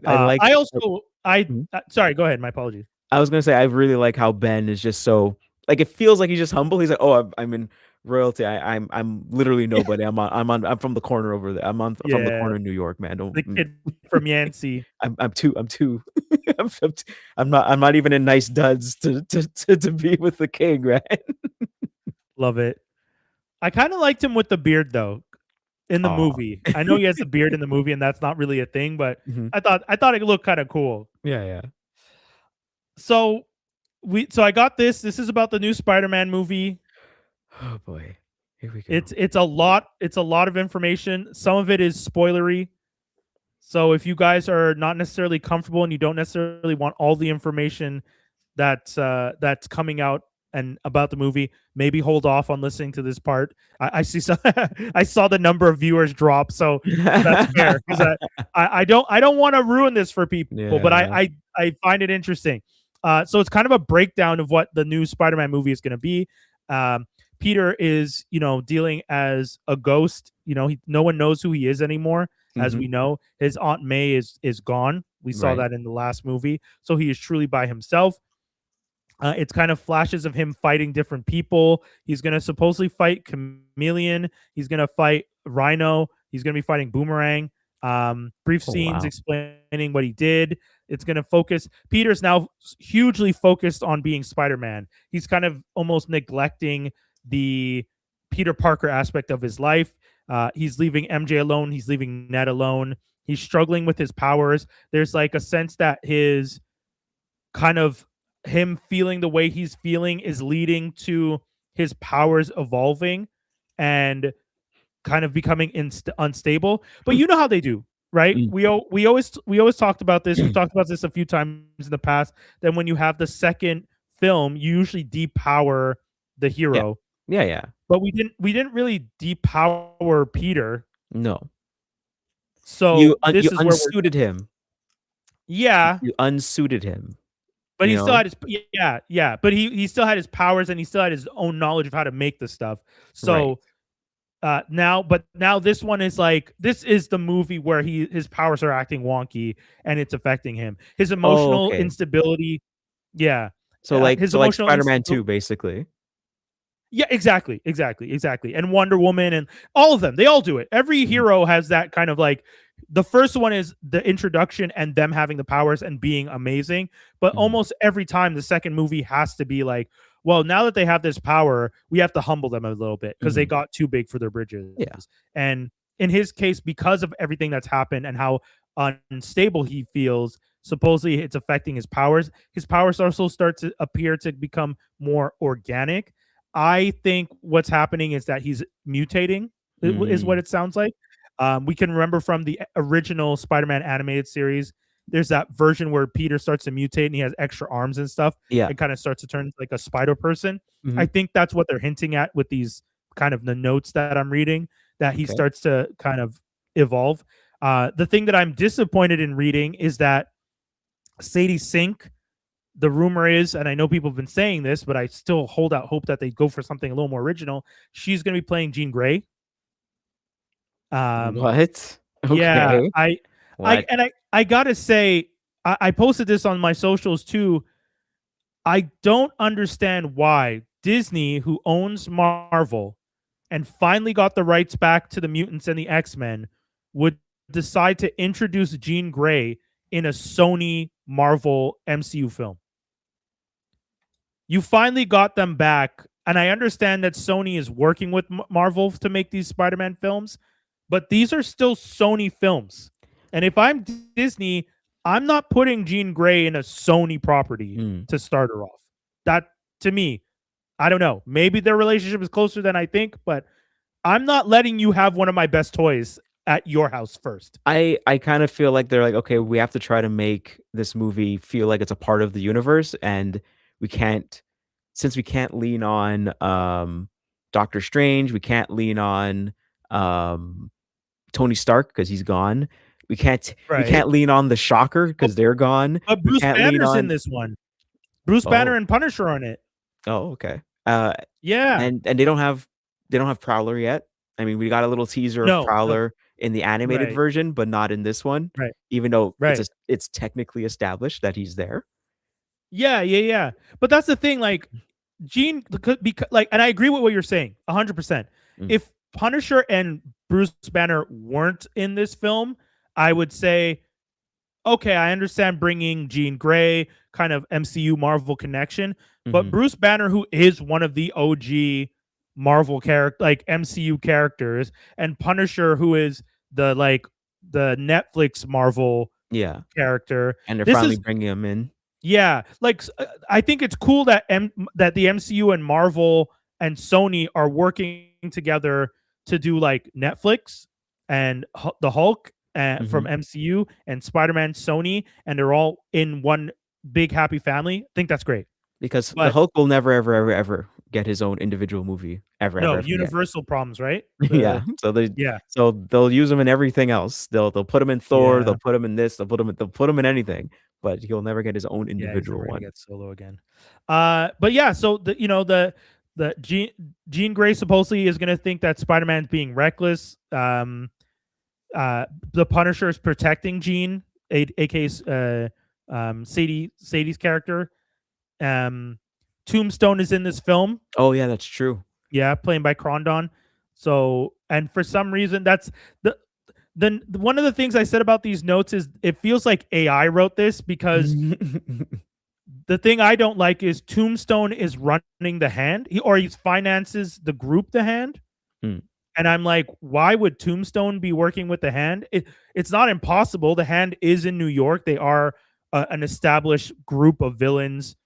go ahead. My apologies. I was gonna say, I really like how Ben is just so, like, it feels like he's just humble. He's like, oh, I'm in royalty. I'm literally nobody. I'm from the corner over there. I'm from the corner in New York, man. The kid from Yancey. I'm not even in nice duds to be with the king, right? Love it. I kind of liked him with the beard though, in the movie. I know he has a beard in the movie, and that's not really a thing, but I thought it looked kind of cool. Yeah. So I got this. This is about the new Spider-Man movie. Oh boy. Here we go. It's a lot. It's a lot of information. Some of it is spoilery. So if you guys are not necessarily comfortable and you don't necessarily want all the information that's coming out and about the movie, maybe hold off on listening to this part. I see. I saw the number of viewers drop, so that's fair because I don't want to ruin this for people, but Yeah. I find it interesting. So it's kind of a breakdown of what the new Spider-Man movie is going to be. Peter is, dealing as a ghost. No one knows who he is anymore. As we know, his Aunt May is gone. We saw Right. that in the last movie. So he is truly by himself. It's kind of flashes of him fighting different people. He's going to supposedly fight Chameleon. He's going to fight Rhino. He's going to be fighting Boomerang. Brief Oh, scenes wow. explaining what he did. It's going to focus. Peter's now hugely focused on being Spider-Man. He's kind of almost neglecting the Peter Parker aspect of his life. He's leaving MJ alone. He's leaving Ned alone. He's struggling with his powers. There's like a sense that his kind of him feeling the way he's feeling is leading to his powers evolving and kind of becoming unstable. But you know how they do, right? Mm. We always talked about this. We've talked about this a few times in the past. Then when you have the second film, you usually depower the hero. Yeah. But we didn't really depower Peter. No. So this you is where unsuited him. yeah. You unsuited him. But he still had his but he still had his powers and he still had his own knowledge of how to make the stuff. So now this one is like this is the movie where his powers are acting wonky and it's affecting him. His emotional instability. Yeah. So his like emotional Spider-Man 2, basically. Yeah, exactly. And Wonder Woman and all of them, they all do it. Every hero has that kind of like the first one is the introduction and them having the powers and being amazing. But almost every time the second movie has to be like, well, now that they have this power, we have to humble them a little bit because they got too big for their bridges. Yeah. And in his case, because of everything that's happened and how unstable he feels, supposedly it's affecting his powers. His powers also start to appear to become more organic. I think what's happening is that he's mutating, is what it sounds like. We can remember from the original Spider-Man animated series, there's that version where Peter starts to mutate and he has extra arms and stuff. Yeah. And kind of starts to turn like a spider person. I think that's what they're hinting at with these kind of the notes that I'm reading, that he starts to kind of evolve. The thing that I'm disappointed in reading is that Sadie Sink, the rumor is, and I know people have been saying this, but I still hold out hope that they go for something a little more original. She's going to be playing Jean Grey. What? Okay. Yeah, I gotta say, I posted this on my socials too. I don't understand why Disney, who owns Marvel and finally got the rights back to the mutants and the X-Men, would decide to introduce Jean Grey in a Sony Marvel MCU film. You finally got them back, and I understand that Sony is working with Marvel to make these Spider-Man films, but these are still Sony films. And if I'm Disney, I'm not putting Jean Grey in a Sony property to start her off. That, to me, I don't know. Maybe their relationship is closer than I think, but I'm not letting you have one of my best toys at your house first. I kind of feel like they're like, okay, we have to try to make this movie feel like it's a part of the universe, and since we can't lean on Doctor Strange, we can't lean on Tony Stark because he's gone. We can't lean on the Shocker because they're gone. But Bruce Banner's in this one. Bruce Banner and Punisher on it. Oh, okay. Yeah. And they don't have Prowler yet. I mean, we got a little teaser of Prowler in the animated version, but not in this one. Right. Even though it's technically established that he's there. Yeah. But that's the thing, like Gene, because like, and I agree with what you're saying, 100%. If Punisher and Bruce Banner weren't in this film, I would say, okay, I understand bringing Jean Grey, kind of MCU Marvel connection, but Bruce Banner, who is one of the OG Marvel character, like MCU characters, and Punisher, who is the Netflix Marvel character, and they're finally bringing him in. Yeah, like I think it's cool that that the MCU and Marvel and Sony are working together to do like Netflix and the Hulk from MCU and Spider-Man Sony, and they're all in one big happy family. I think that's great. Because the But Hulk will never, ever, ever, ever get his own individual movie ever, no, ever, ever again. Universal problems, right? Yeah. Yeah, So they'll use him in everything else. They'll put him in Thor. yeah, They'll put him in this. They'll put him in anything. But he'll never get his own yeah. He's individual never gonna one. get Solo again. But yeah, so the Jean Grey supposedly is gonna think that Spider-Man's being reckless. The Punisher is protecting Jean, aka Sadie's character. Tombstone is in this film. Oh yeah, that's true. Yeah, playing by Crondon. So, and for some reason, that's the one of the things I said about these notes is it feels like AI wrote this, because the thing I don't like is Tombstone is running the Hand, he finances the group, the Hand. Hmm. And I'm like, why would Tombstone be working with the Hand? It's not impossible. The Hand is in New York. They are an established group of villains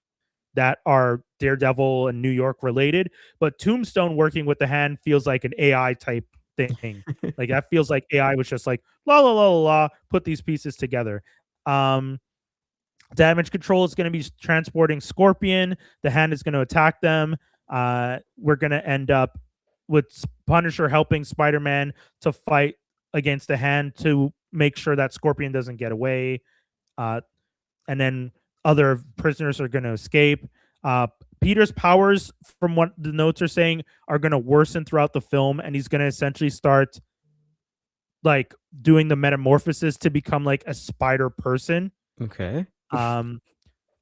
that are Daredevil and New York related. But Tombstone working with the Hand feels like an AI type thing. Like that feels like AI was just like la la la la la, put these pieces together. Damage Control is going to be transporting Scorpion. The Hand is going to attack them. We're going to end up with Punisher helping Spider-Man to fight against the Hand to make sure that Scorpion doesn't get away. And then other prisoners are going to escape. Peter's powers, from what the notes are saying, are going to worsen throughout the film, and he's going to essentially start like doing the metamorphosis to become like a spider person. Okay. And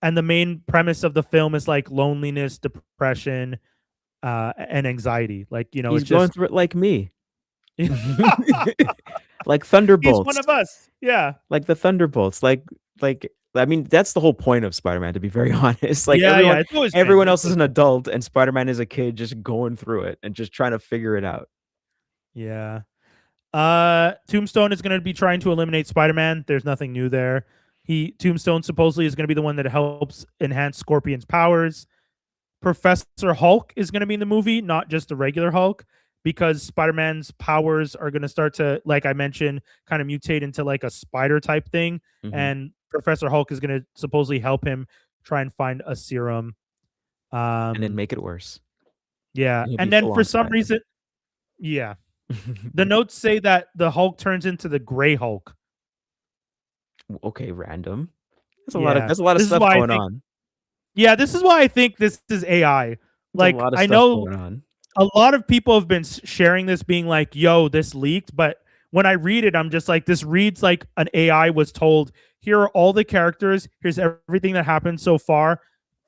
the main premise of the film is like loneliness, depression, and anxiety. Like, you know, he's it's going just through it like me. Like Thunderbolts. he's one of us. Yeah. Like the Thunderbolts. Like I mean, that's the whole point of Spider-Man, to be very honest. Like Yeah, everyone else is an adult and Spider-Man is a kid just going through it and just trying to figure it out. Yeah. Tombstone is going to be trying to eliminate Spider-Man. There's nothing new there. Tombstone supposedly is going to be the one that helps enhance Scorpion's powers. Professor Hulk is going to be in the movie, not just the regular Hulk, because Spider-Man's powers are going to start to, like I mentioned, kind of mutate into like a spider type thing. And Professor Hulk is going to supposedly help him try and find a serum. And then make it worse. Yeah. And then for some reason, yeah. The notes say that the Hulk turns into the Gray Hulk. Okay, random. There's a lot of stuff going on. Yeah, this is why I think this is AI. Like, I know a lot of people have been sharing this, being like, yo, this leaked. But when I read it, I'm just like, this reads like an AI was told, here are all the characters. Here's everything that happened so far.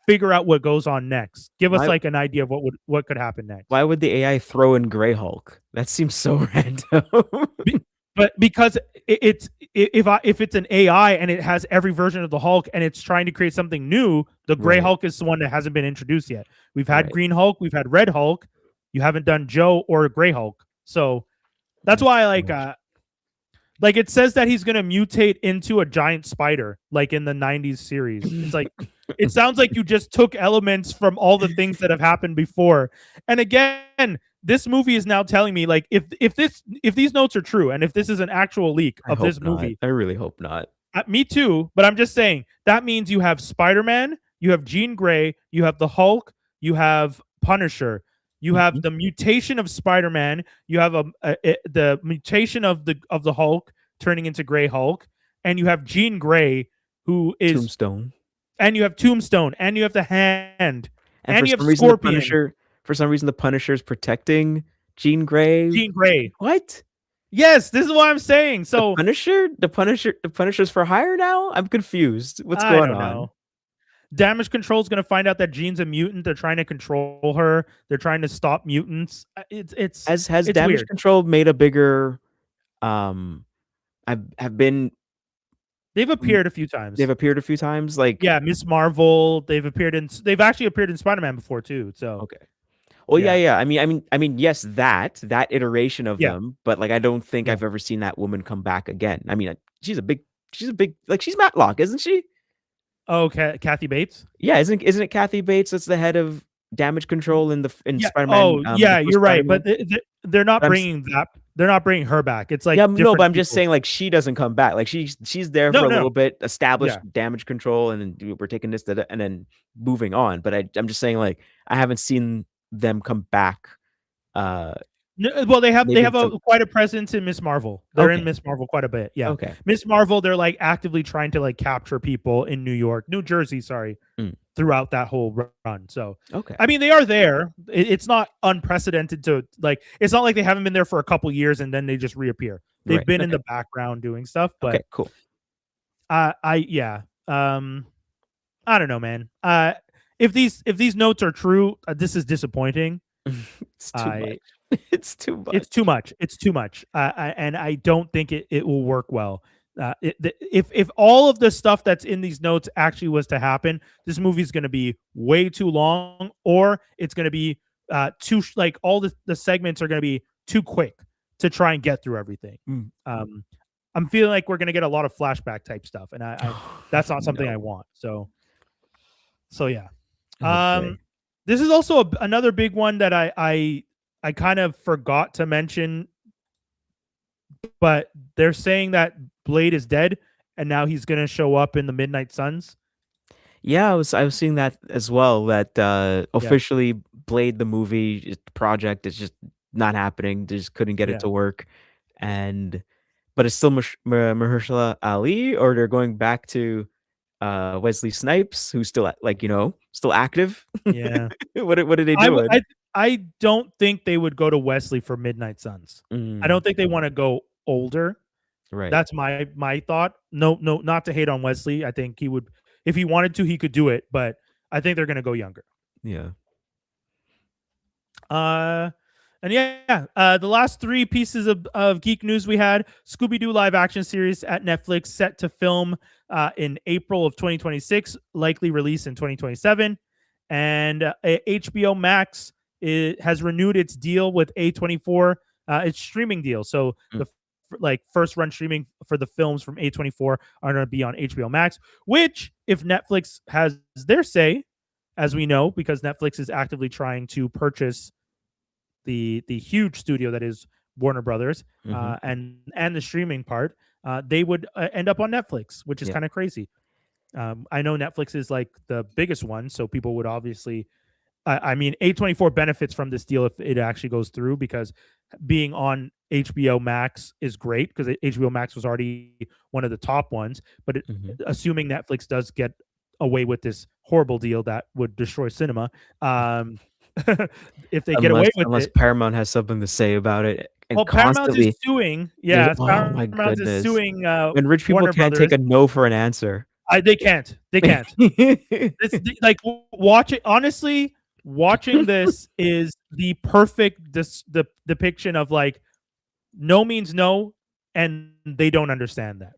Figure out what goes on next. Give us like an idea of what could happen next. Why would the AI throw in Gray Hulk? That seems so random. But because if it's an AI and it has every version of the Hulk and it's trying to create something new, the Gray Hulk is the one that hasn't been introduced yet. We've had Green Hulk, we've had Red Hulk. You haven't done Joe or Gray Hulk. So that's why like it says that he's going to mutate into a giant spider, like in the 90s series. It's like, it sounds like you just took elements from all the things that have happened before. And again, this movie is now telling me, like, if these notes are true, and if this is an actual leak of this movie, I really hope not. Me too, but I'm just saying that means you have Spider-Man, you have Jean Grey, you have the Hulk, you have Punisher, you have the mutation of Spider-Man, you have the mutation of the Hulk turning into Gray Hulk, and you have Jean Grey, who is Tombstone, and you have Tombstone, and you have the Hand, and you have Scorpion. For some reason, the Punisher is protecting Jean Grey. Jean Grey. What? Yes, this is what I'm saying. So the Punisher's for hire now? I'm confused. What's going on? Know. Damage Control is going to find out that Jean's a mutant. They're trying to control her. They're trying to stop mutants. It's Damage weird. Control made a bigger have been. They've appeared a few times. Like, yeah, Miss Marvel. They've actually appeared in Spider-Man before too. So okay. Well, yeah. I mean, yes, that iteration of them, but like, I don't think I've ever seen that woman come back again. I mean, she's a big, like, she's Matlock, isn't she? Oh, Kathy Bates. Yeah, isn't it Kathy Bates that's the head of damage control in Yeah. Spider-Man, Oh, yeah, the first you're right. But Spider-Man. they're not But bringing that. They're not bringing her back. It's yeah, like no, but different I'm just people. saying, like, she doesn't come back. Like, she's there for No, a no. little bit, established Yeah. damage control, and then we're taking this, and then moving on. But I'm just saying, like, I haven't seen them come back. Uh, No, well, they maybe have in some. a quite a presence in Miss Marvel. They're in Okay, Miss Marvel quite a bit. Yeah, okay. Miss Marvel. They're like actively trying to like capture people in New Jersey. Sorry, Mm, throughout that whole run. So, okay. I mean, they are there. It's not unprecedented to like. It's not like they haven't been there for a couple years and then they just reappear. They've Right. been in Okay. the background doing stuff, Okay, but cool. yeah. I don't know, man. If these notes are true, this is disappointing. It's too I much. It's too It's much. too much. It's too much. And I don't think it will work well. If all of the stuff that's in these notes actually was to happen, this movie is going to be way too long, or it's going to be like all the segments are going to be too quick to try and get through everything. Mm. Um, I'm feeling like we're going to get a lot of flashback type stuff, and I that's not something I No. want. So yeah. Oh boy. This is also another big one that I kind of forgot to mention, but they're saying that Blade is dead and now he's going to show up in the Midnight Suns. Yeah, I was seeing that as well, that Yeah. officially Blade the movie project is just not happening. They just couldn't get it Yeah. to work. And but it's still Mahershala Ali, or they're going back to Wesley Snipes, who's still still active. Yeah. What are they I w- doing? I don't think they would go to Wesley for Midnight Suns. I don't Mm, think they want to go older. right. That's my thought. No, not to hate on Wesley. I think he would, if he wanted to, he could do it, but I think they're going to go younger. Yeah. Uh, and yeah, the last three pieces of geek news we had: Scooby-Doo live action series at Netflix set to film in April of 2026, likely release in 2027, and HBO Max has renewed its deal with A24, its streaming deal. So Mm, the like first run streaming for the films from A24 are going to be on HBO Max, which if Netflix has their say, as we know, because Netflix is actively trying to purchase the huge studio that is Warner Brothers, mhm. and the streaming part, they would end up on Netflix, which is Yeah. kind of crazy. I know Netflix is like the biggest one, so people would obviously. I mean, A24 benefits from this deal if it actually goes through, because being on HBO Max is great, because HBO Max was already one of the top ones. But Mhm. assuming Netflix does get away with this horrible deal that would destroy cinema, um, if they get Unless away with unless it, Paramount has something to say about it and well, Paramount is constantly suing. there's Yeah, oh my Paramount is goodness. suing When rich people Warner can't take Brothers. a no for an answer. They can't. They can't. It's like watching. Honestly, watching this is the perfect the depiction of like no means no, and they don't understand that.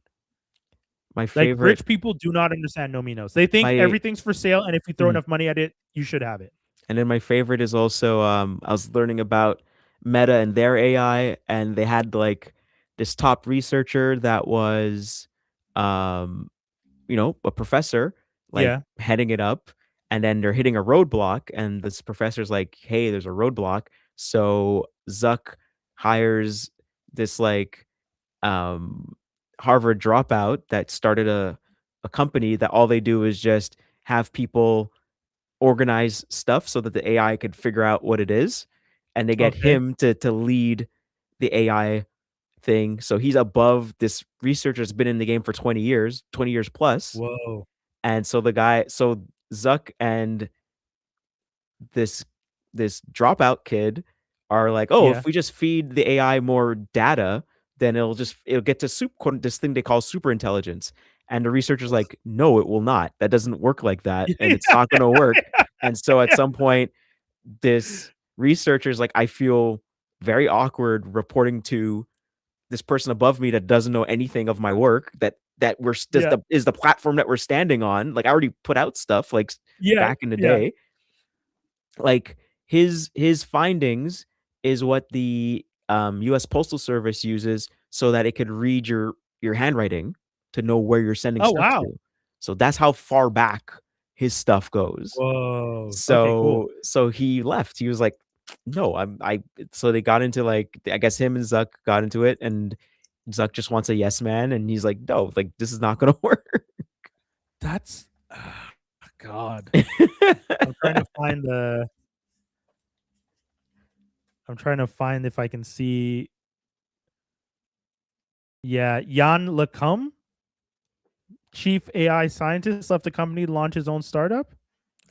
My Like favorite rich people do not understand no means no. They think my everything's for sale, and if you throw mm, enough money at it, you should have it. and then my favorite is also, I was learning about Meta and their AI, and they had, like, this top researcher that was, um, a professor, like, Yeah. heading it up, and then they're hitting a roadblock, and this professor's like, "Hey, there's a roadblock." So Zuck hires this, like, um, Harvard dropout that started a company that all they do is just have people organize stuff so that the AI could figure out what it is, and they get Okay. him to lead the AI thing. So he's above this researcher that's been in the game for 20 years plus. Whoa. And so Zuck and this this dropout kid are like, "Oh, Yeah. if we just feed the AI more data, then it'll get to this thing they call super intelligence." And the researcher's like, "No, it will not. That doesn't work like that, and it's not gonna work." And so at Yeah. some point, this researcher's like, "I feel very awkward reporting to this person above me that doesn't know anything of my work, that we're s Yeah. is the platform that we're standing on. Like, I already put out stuff, like, Yeah. back in the Yeah. day." Like, his findings is what the, US Postal Service uses so that it could read your handwriting to know where you're sending Oh stuff wow. to. So that's how far back his stuff goes. Whoa. Okay, cool. So he left. He was like, no, so they got into like, I guess him and Zuck got into it, and Zuck just wants a yes man, and he's like, no, like this is not gonna work. That's God. I'm trying to find if I can see. Yeah, Jan LeCum, chief AI scientist, left the company to launch his own startup.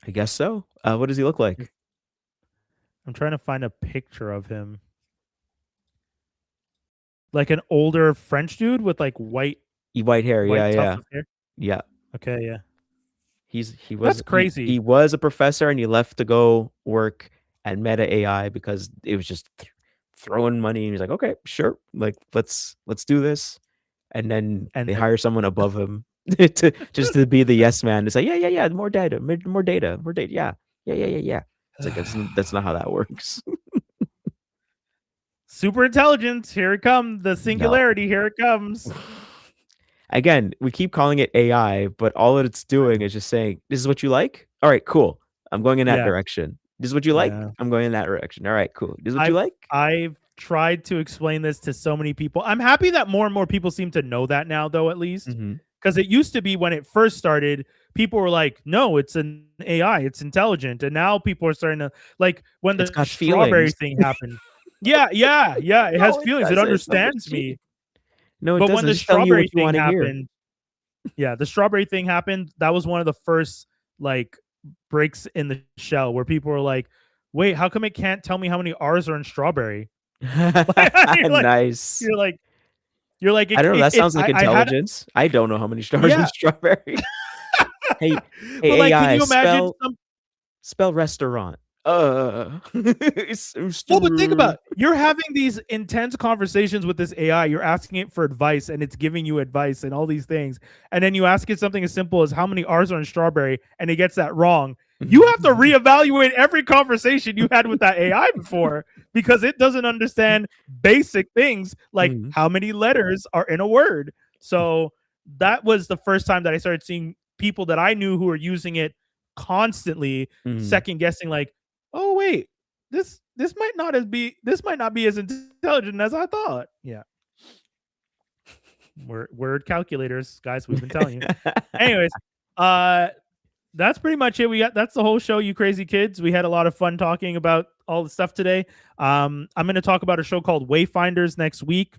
I guess so. What does he look like? I'm trying to find a picture of him. Like an older French dude with like white hair. Yeah. Yeah. Okay, yeah. That's crazy. He was a professor, and he left to go work at Meta AI because it was just throwing money, and he's like, okay, sure, like let's do this. And then they hire someone above him to be the yes man, to say, yeah, more data. Yeah. It's like that's not how that works. Super intelligence, here it comes. The singularity, here it comes. Again, we keep calling it AI, but all that it's doing is just saying, this is what you like? All right, cool. I'm going in that direction. This is what you like? I'm going in that direction. All right, cool. This is what you like? I've tried to explain this to so many people. I'm happy that more and more people seem to know that now, though, at least. Because it used to be when it first started, people were like, no, it's an AI, it's intelligent. And now people are starting to, like, when the strawberry thing happened. Yeah, it has feelings. It understands me. No, but when the strawberry thing happened, the strawberry thing happened, that was one of the first like breaks in the shell where people were like, wait, how come it can't tell me how many R's are in strawberry? Nice. You're like I don't know, that sounds like intelligence. I don't know how many stars in strawberry. hey like, AI, can you imagine spell restaurant. Well, but think about it. You're having these intense conversations with this AI. You're asking it for advice, and it's giving you advice and all these things. And then you ask it something as simple as how many R's are in strawberry, and it gets that wrong. You have to reevaluate every conversation you had with that AI before, because it doesn't understand basic things like how many letters are in a word. So that was the first time that I started seeing people that I knew who were using it constantly, second guessing, like, oh wait, this might not be as intelligent as I thought. Yeah. Word calculators, guys, we've been telling you. Anyways, that's pretty much it. That's the whole show, you crazy kids. We had a lot of fun talking about all the stuff today. I'm going to talk about a show called Wayfinders next week.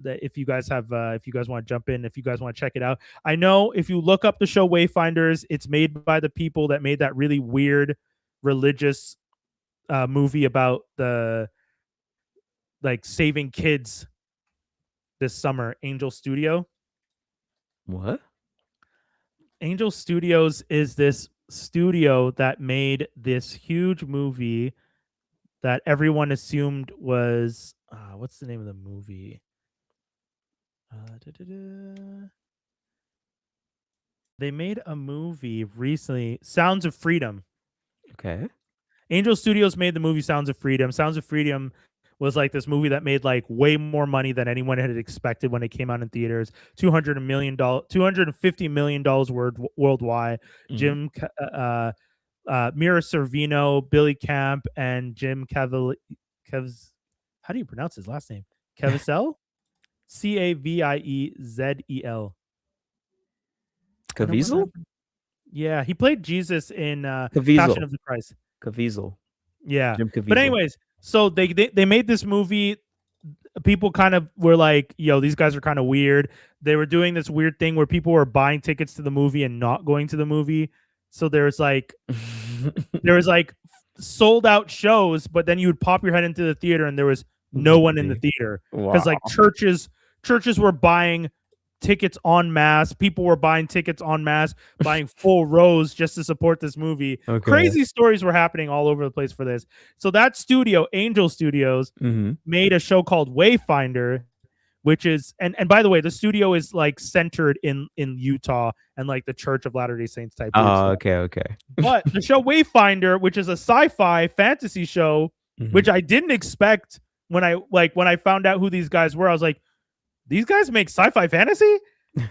If you guys want to jump in, if you guys want to check it out. I know if you look up the show Wayfinders, it's made by the people that made that really weird religious movie about the like saving kids this summer, Angel Studio. What? Angel Studios is this studio that made this huge movie that everyone assumed was what's the name of the movie? They made a movie recently, Sounds of Freedom. Okay. Angel Studios made the movie Sounds of Freedom. Sounds of Freedom was like this movie that made like way more money than anyone had expected when it came out in theaters. $250 million worldwide. Mira Sorvino, Billy Camp, and Jim Caviezel. How do you pronounce his last name? Caviezel? Caviezel. Caviezel? Yeah, he played Jesus in Caviezel. Passion of the Christ. Caviezel. Yeah. Jim Caviezel. But anyways, so they made this movie. People kind of were like, yo, these guys are kind of weird. They were doing this weird thing where people were buying tickets to the movie and not going to the movie. So there was like sold out shows, but then you would pop your head into the theater and there was no one in the theater. Because like churches were buying tickets en masse. People were buying tickets en masse, buying full rows just to support this movie. Okay. Crazy stories were happening all over the place for this. So that studio, Angel Studios, made a show called Wayfinder, which is and by the way, the studio is like centered in Utah and like the Church of Latter-day Saints type. Oh, okay. But the show Wayfinder, which is a sci-fi fantasy show, which I didn't expect when I found out who these guys were, I was like, these guys make sci-fi fantasy?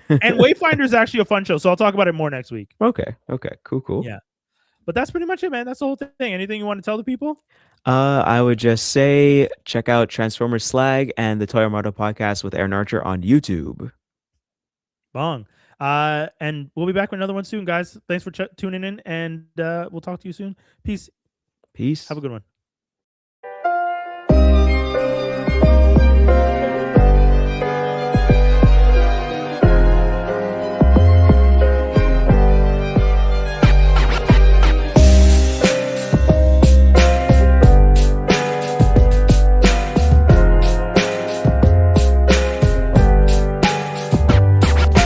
And Wayfinder is actually a fun show, so I'll talk about it more next week. Okay. Cool. Yeah. But that's pretty much it, man. That's the whole thing. Anything you want to tell the people? I would just say check out Transformers Slag and the Toy Armada podcast with Aaron Archer on YouTube. Bong. And we'll be back with another one soon, guys. Thanks for tuning in, and we'll talk to you soon. Peace. Peace. Have a good one.